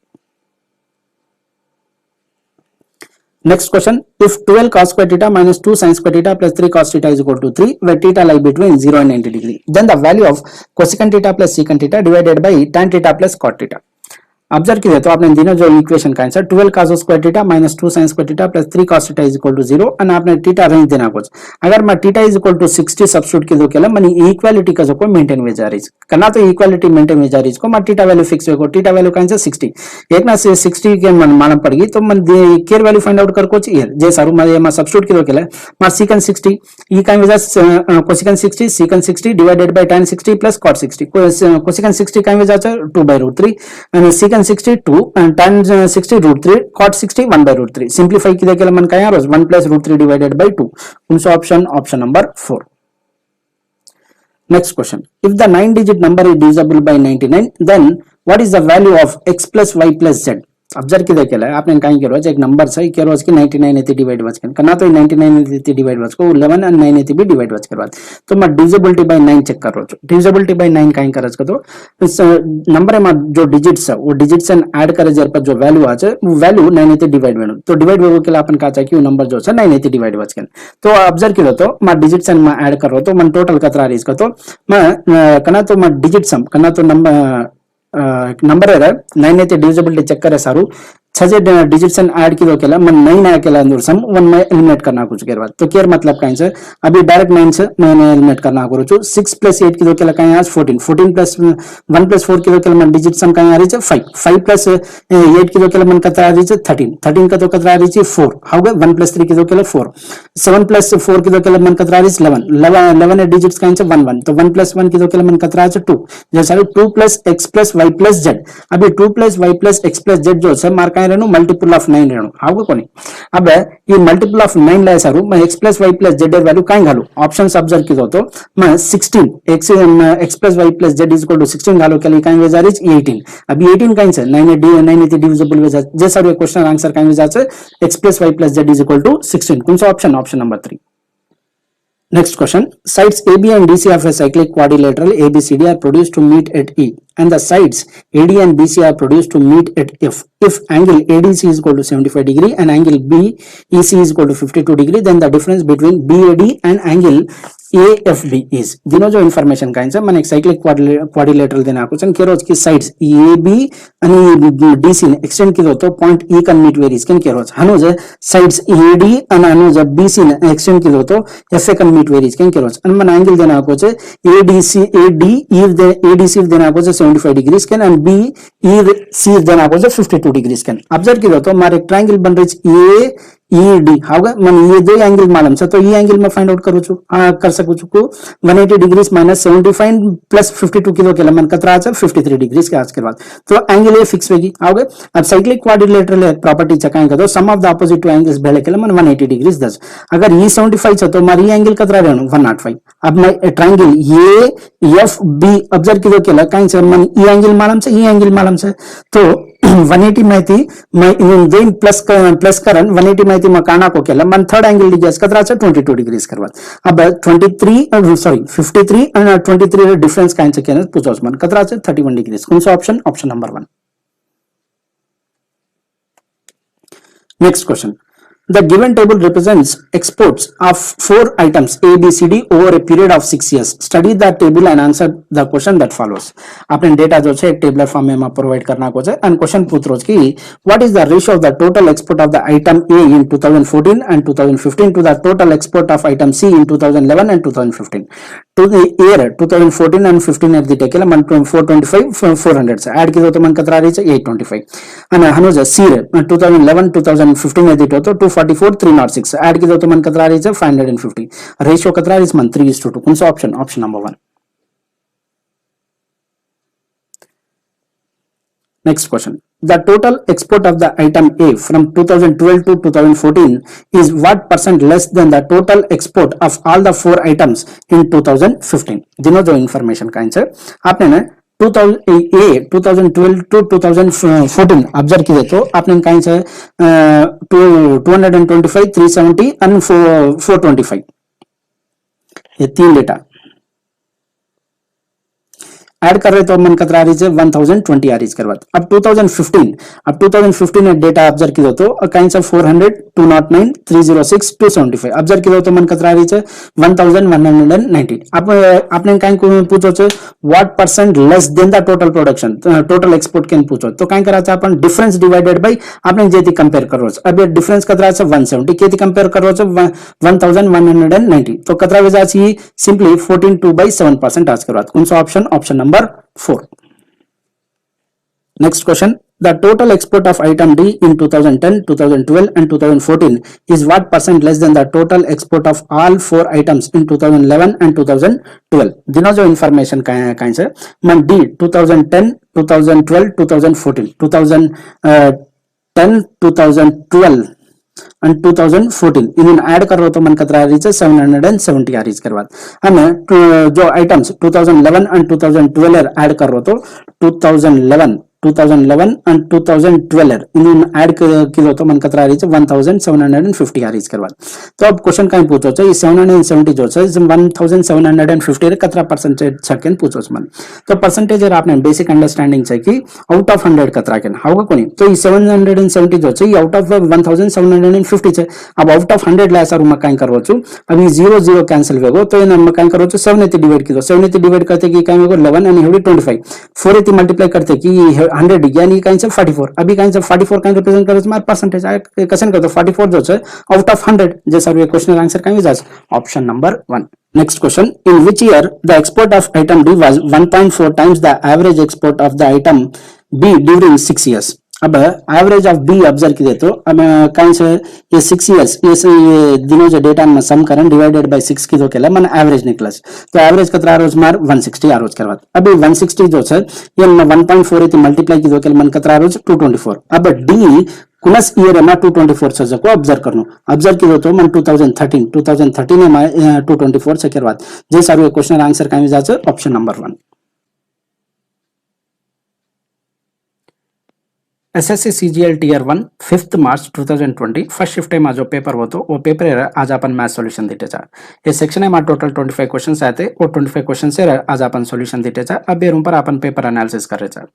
Next question, if 12 cos square theta minus 2 sin square theta plus 3 cos theta is equal to 3, where theta lie between 0 and 90 degree, then the value of cosecant theta plus secant theta divided by tan theta plus cot theta. Observe कीजिए तो आपने दिनों जो equation का answer 12 cos square theta minus 2 sin square theta plus 3 cos theta is equal to 0 અને આપણે theta range देना कुछ अगर मैं theta is equal to 60 substitute कीधो केला मनी इक्वालिटी का जो को मेंटेन वे जा रही करना तो इक्वालिटी मेंटेन वे जा रही को मैं थीटा वैल्यू फिक्स हो थीटा वैल्यू का आंसर 60 एक ना से 60 के मन मालूम पड़गी तो मन केयर वैल्यू फाइंड आउट कर को हियर जे सारू मैं सब्स्टिट्यूट कीधो केला मैं secant 60 ई का वजह cosecant 60 secant 60 divided by tan 60 plus cot 60 cosecant 60 का वजह 2/√3 and secant 60 2 and tan 60 √3 cot 60 1/√3 simplify किया केला मन काय arose 1 plus √3 divided by 2 उनसो option number 4. Next question, if the 9 digit number is divisible by 99 then what is the value of x plus y plus z. Observe किया केला आपने काय केलो एक number છે કે રોજ કે 99 એથી ડિવાઇડ વચ કન કના તો 99 એથી ડિવાઇડ વચ को 11 અને 9 એથી બી ડિવાઇડ વચ કરવા તો मैं डिविजिबिलिटी बाय 9 चेक करो छो डिविजिबिलिटी बाय 9 काय करज तो नंबर में जो डिजिट्स है वो डिजिट्स एंड ऐड करे जर पर जो वैल्यू आ છે वैल्यू 9 एથી ડિવાઇડ वेणु तो डिवाइड वेगो केला अपन का चाहिए नंबर जो છે 9 एથી ડિવાइड वच कन तो ऑब्जर्व किया तो मैं डिजिट्स एंड मैं ऐड करो तो मन टोटल कतरा रीज का तो मैं कना तो मैं डिजिट सम कना तो नंबर है 9 एथे डिविजिबिलिटी चेक करे सारू छजे डिजिट्स एंड ऐड कीधो केला मन 9 आया केला अंदर सम 1 में एलिमिनेट करना कुछ केर बाद तो केर मतलब काई से अभी डायरेक्ट 9 से मैंने एलिमिनेट करना करू छु 6 plus 8 कीधो केला काई आज 14 14 plus 1 plus 4 कीधो केला मन डिजिट सम काई आ रही है 5 5 plus 8 कीधो केला मन कतरा आ रही है 13 13 का तो कतरा आ रही है 4 हाउ गए 1 plus 3 कीधो केला 4 7 plus 4 कीधो केला मन कतरा आ रही है 11 11 डिजिट्स काई से 1 1 तो 1 plus 1 कीधो केला मन कतरा आ 2 जैसे 2 plus x plus y plus z अभी 2 plus y plus x plus z जो है मार काई रहनु मल्टीपल ऑफ 9 रहनु हाउ कोनी अब ये मल्टीपल ऑफ 9 लाय सारू मैं x plus y plus z value काई घालू ऑप्शंस ऑब्जर्व कीधो तो मैं 16 x plus y plus z is equal to 16 घालो केली काई वेजा रिच 18 अभी 18 काई से 9 एथे डिविजिबल वेजा जे सारू क्वेश्चन आंसर काई वेजा छे x plus y plus z is equal to 16 कोनसो option number 3. Next question, sides AB and DC of a cyclic quadrilateral ABCD are produced to meet at E and the sides AD and BC are produced to meet at F. If angle ADC is equal to 75 degree and angle BEC is equal to 52 degree, then the difference between BAD and angle AFD is. दिनों जो information का answer मैंने एक cyclic quadrilateral देना आपको सन केरोज की sides AB आणि DC ने एक्सटेंड किलो तो पॉइंट E कन मीट वेरीज कन केरोज हनुज साइड्स AD आणि हनुज BC ने एक्सटेंड किलो तो FA कन मीट वेरीज कन केरोज आणि मन एंगल देना आपको छे ADC देना आपको छे 75 डिग्री कन आणि BEC देना आपको छे 52 डिग्री कन ऑब्जर्व किलो तो मारे ट्रायंगल बन रही है ED हाउगा मन ये दो एंगल मालूम से तो ये एंगल में फाइंड आउट करू छु कर सकू छु को 180 डिग्री माइनस 75 प्लस 52 किलो के मन कतरा আছে 53 डिग्री के आज के बाद तो एंगल ये फिक्स होगी हाउगा अब साइक्लिक क्वाड्रिलेटरल प्रॉपर्टी चकाएंगे तो sum of the opposite two angles भेले के मन 180 डिग्री 10 अगर ये 75 છે तो मारी एंगल कतरा रहनु 105 अब मैं ट्रायंगल ये FB ऑब्जर्व किलो केला काई से मन ये एंगल मालूम से ये एंगल मालूम से तो 180 माहिती मैं देन प्लस करन 180 माहिती मैं काना को केला मन थर्ड एंगल डिग्री कतरा છે 22 डिग्री करवा अब 53 અને 23 डिफरेंस काई से केना पूछोस मन कतरा છે 31 डिग्री कौन सा option number 1. Next question, the given table represents exports of 4 items A, B, C, D over a period of 6 years. Study the table and answer the question that follows. आपने data जो है एक tabular form में मैं provide करना को है and question पूछ रोज की what is the ratio of the total export of the item A in 2014 and 2015 to the total export of item C in 2011 and 2015. To the year 2014 and 15 at the टेकेला मन 425 400 से add की तो मन कतरा रही है 825 અને હનુજ C 2011 2015 at the तो 244 306 ऐड की तो मन कतरा रही है 550 रेशियो कतरा रही है 3:2 कौन सा option number 1. Next question, the total export of the item A from 2012 to 2014 is what percent less than the total export of all the four items in 2015. दिनों जो information का आंसर आपने ना 2012 to 2014 ऑब्जर्व किए तो आपने इनका answer 225, 370 and 425 ये तीन डेटा ऐड कर रहे तो मन कतरा आ रही है 1020 आ रही है बाद अब 2015 में डेटा ऑब्जर्व किया तो काइंड ऑफ 400, 209, 306, 275 ऑब्जर्व किया तो मन कतरा आ रही है 1190 अब आपने काइन को पूछो छे what percent less than the total production total export केन पूछो तो काइन करा छे अपन डिफरेंस डिवाइडेड बाय आपने जेती कंपेयर करो छे अब ये डिफरेंस कतरा छे 170 केती कंपेयर करो छे 1190 तो कतरा वजह छी सिंपली 14.2/7% आज करवात कौन सा option number 4. Next question. The total export of item D in 2010, 2012 and 2014 is what percent less than the total export of all four items in 2011 and 2012. दिनों जो information कहीं से मन D 2010, 2012, 2014, 2010, 2012 and 2014 इन्हें ऐड कर रहे तो मन कतरा रही है 770 आ रही है बाद हमें जो आइटम्स 2011 and 2012 ऐड कर रहे तो 2011 and 2012 इन्हें ऐड किया तो मन कतरा रही है 1750 आ रही है बाद तो अब क्वेश्चन कहीं पूछो चाहिए 770 जो है 1750 कतरा परसेंटेज सेकंड पूछो मन तो परसेंटेज आपने बेसिक अंडरस्टैंडिंग चाहिए कि आउट ऑफ 100 कतरा केन हाउ कोनी तो 770 जो है आउट ऑफ 1750 है अब आउट ऑफ 100 ला सर मैं कहीं करवो छु अभी 0 0 कैंसिल वेगो तो इन मैं कहीं करवो छु 780 डिवाइड किदो 780 डिवाइड करते कि कहीं वेगो 11 and 25 480 मल्टीप्लाई करते कि 100 यानी कहीं से 44 अभी कहीं से 44 कहीं रिप्रेजेंट करे मार परसेंटेज क्वेश्चन कर तो 44 जो है आउट ऑफ 100 जे सर ये क्वेश्चन आंसर कहीं जास option number 1. Next question. In which year the export of item D was 1.4 times the average export of the item B during 6 years? अब average of B observe किए तो अब कहीं से ये 6 इयर्स ये दिनों जो डेटा में सम करें डिवाइडेड बाय 6 की दो केला मन एवरेज निकलस तो एवरेज कतरा रोज मार 160 आ रोज करवात अभी 160 जो है ये 1.4 इति मल्टीप्लाई की दो केला मन कतरा रोज 224 अब डी कुनस ईयर में 224 से को ऑब्जर्व करनो ऑब्जर्व कियो तो मन 2013 में 224 से करवात जे सारो क्वेश्चन आंसर कामी जाचे option number 1. SSC CGL tier 1 5 March 2020 first shift में जो पेपर हो तो वो पेपर आज अपन मैथ सॉल्यूशन देते जा ये सेक्शन में टोटल 25 क्वेश्चंस आते और 25 क्वेश्चन से आज अपन सॉल्यूशन देते जा अब ये रूम पर अपन पेपर एनालिसिस करे जा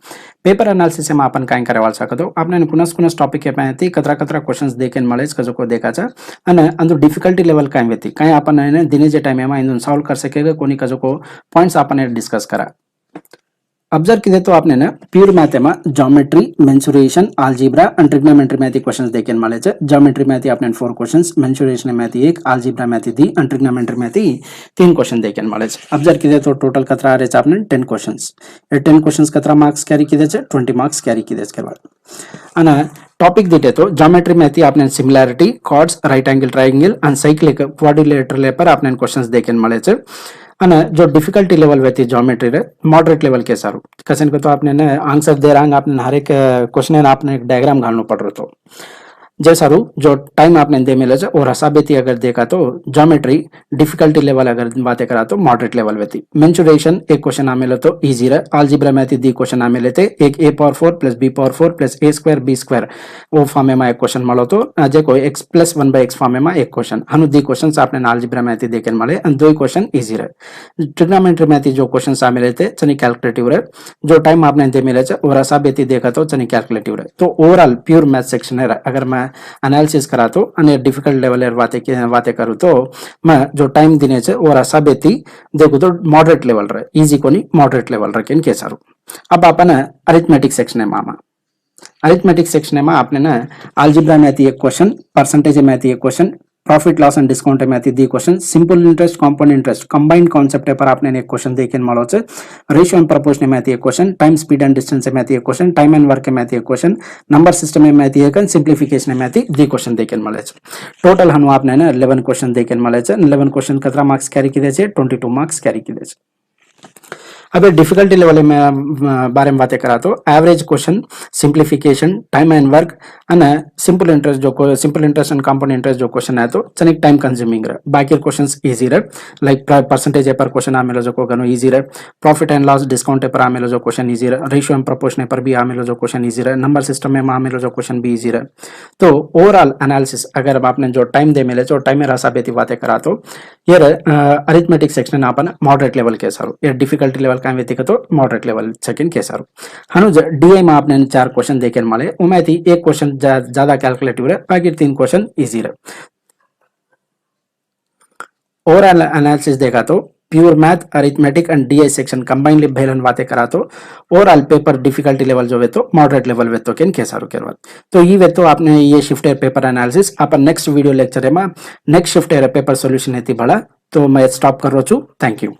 पेपर एनालिसिस में अपन काई करे वाल सकतो आपने कुनस टॉपिक के पाती कतरा क्वेश्चंस देखेन मळेज कजो को देखा जा અને अंदर डिफिकल्टी लेवल काई वेती काई अपन ने दिने जे टाइम में इन सॉल्व कर सकेगा कोनी कजो को पॉइंट्स अपन ने डिस्कस करा ऑब्जर्व किए तो आपने ना प्योर मैथ में geometry mensuration algebra and trigonometry में क्वेश्चंस देखेन मळे छे ज्योमेट्री में आपने 4 क्वेश्चंस मेंसुरेशन में 1 अलजेब्रा में 2 एंड ट्रिग्नोमेट्री में 3 क्वेश्चन देखेन मळे छे ऑब्जर्व किए तो टोटल कतरा आ रहे छे आपने 10 क्वेश्चंस ये 10 क्वेश्चंस कतरा मार्क्स कैरी किए छे 20 मार्क्स कैरी किए छे बाद અને टॉपिक देते तो ज्योमेट्री में आपने similarity chords right angle triangle and cyclic quadrilateral पर आपने क्वेश्चंस देखेन मळे छे અને जो डिफिकल्टी लेवल वेती ज्योमेट्री रे मॉडरेट लेवल के सारू क्वेश्चन को तो आपने ने आंसर दे रहा आपने हर एक क्वेश्चन में आपने एक डायग्राम घालनो पड़ रहा तो जैसा जो टाइम आपने दे मिले और हसाबेती अगर देखा तो ज्योमेट्री डिफिकल्टी लेवल अगर बातें करा तो मॉडरेट लेवल वेती मेंसुरेशन एक क्वेश्चन आ मिले तो इजी रहे अलजेब्रा में दी क्वेश्चन आ मिले थे एक a power 4 plus b power 4 plus a square b square वो फॉर्म में एक क्वेश्चन मलो तो जे कोई x प्लस 1/x फॉर्म में एक क्वेश्चन हनु दी क्वेश्चन आपने अलजेब्रा में देखे मले दो क्वेश्चन इजी रहे ट्रिग्नोमेट्री में जो क्वेश्चन आ मिले थे चनी कैलकुलेटिव रहे जो टाइम आपने दे मिले और हसाबेती देखा तो चनी कैलकुलेटिव रहे तो ओवरऑल प्योर मैथ सेक्शन है अगर मैं एनालिसिस करा तो अने डिफिकल्ट लेवल बातें करूँ तो मैं जो टाइम दिने छे और हसाबेती देखो तो मॉडरेट लेवल रहे इजी कोनी मॉडरेट लेवल रखे के सारू अब अपन अरिथमेटिक सेक्शन में अरिथमेटिक सेक्शन में आपने ना अलजेब्रा में एक क्वेश्चन परसेंटेज में एक question profit loss and discount में दी question simple interest compound interest combined concept पर आपने एक क्वेश्चन देखे मळो छे रेशियो एंड प्रोपोर्शन में एक question time speed and distance में एक क्वेश्चन टाइम एंड वर्क में एक क्वेश्चन नंबर सिस्टम में एक सिंप्लिफिकेशन में दी क्वेश्चन देखे मळे छे टोटल हनु आपने 11 क्वेश्चन देखे मळे छे 11 क्वेश्चन कतरा मार्क्स कैरी किए छे 22 मार्क्स कैरी किए छे अब डिफिकल्टी लेवल में बारे में बातें करा तो average question, simplification, time and work અને સિમ્પલ ઇન્ટરેસ્ટ એન્ડ કાઉમ્પાઉન્ડ ઇન્ટરેસ્ટ જો ક્વેશ્ચન આય તો ચનિક ટાઈમ કન્ઝ્યુમિંગ રહે. બાકી ક્વેશ્ચન્સ ઈઝી રહે, લાઈક परसेंटेज पर क्वेश्चन आमेलो जो को घणो ईजी रहे, प्रॉफिट एंड लॉस डिस्काउंट पर आमेलो जो क्वेश्चन ईजी रहे, रेशियो एंड प्रोपोर्शन पर भी आमेलो जो क्वेश्चन ईजी रहे, नंबर सिस्टम में आमेलो जो क्वेश्चन भी ईजी रहे. तो ओवरऑल एनालिसिस अगर आपने जो टाइम दे मिले जो टाइम में रसा बेती बातें करा तो ये अरिथमेटिक सेक्शन अपन मॉडरेट लेवल के सारो, ये डिफिकल्टी लेवल का व्यक्ति तो मॉडरेट लेवल सेकंड के सारो. हनुज डीआई में आपने 4 क्वेश्चन देखे माले, उमें थी एक क्वेश्चन ज्यादा कैलकुलेटिव रहे, बाकी 3 क्वेश्चन इजी रहे. ओवरऑल एनालिसिस देखा तो pure math, arithmetic and DI section combinedly भेलन बातें करा तो ओवरऑल पेपर डिफिकल्टी लेवल जो वे तो मॉडरेट लेवल वे तो केन केसारो केरवा. तो ये वे तो आपने ये शिफ्ट पेपर एनालिसिस अपन नेक्स्ट वीडियो लेक्चर में next shift paper solution Haiti बड़ा. तो मैं स्टॉप कर रहा हूं. Thank you.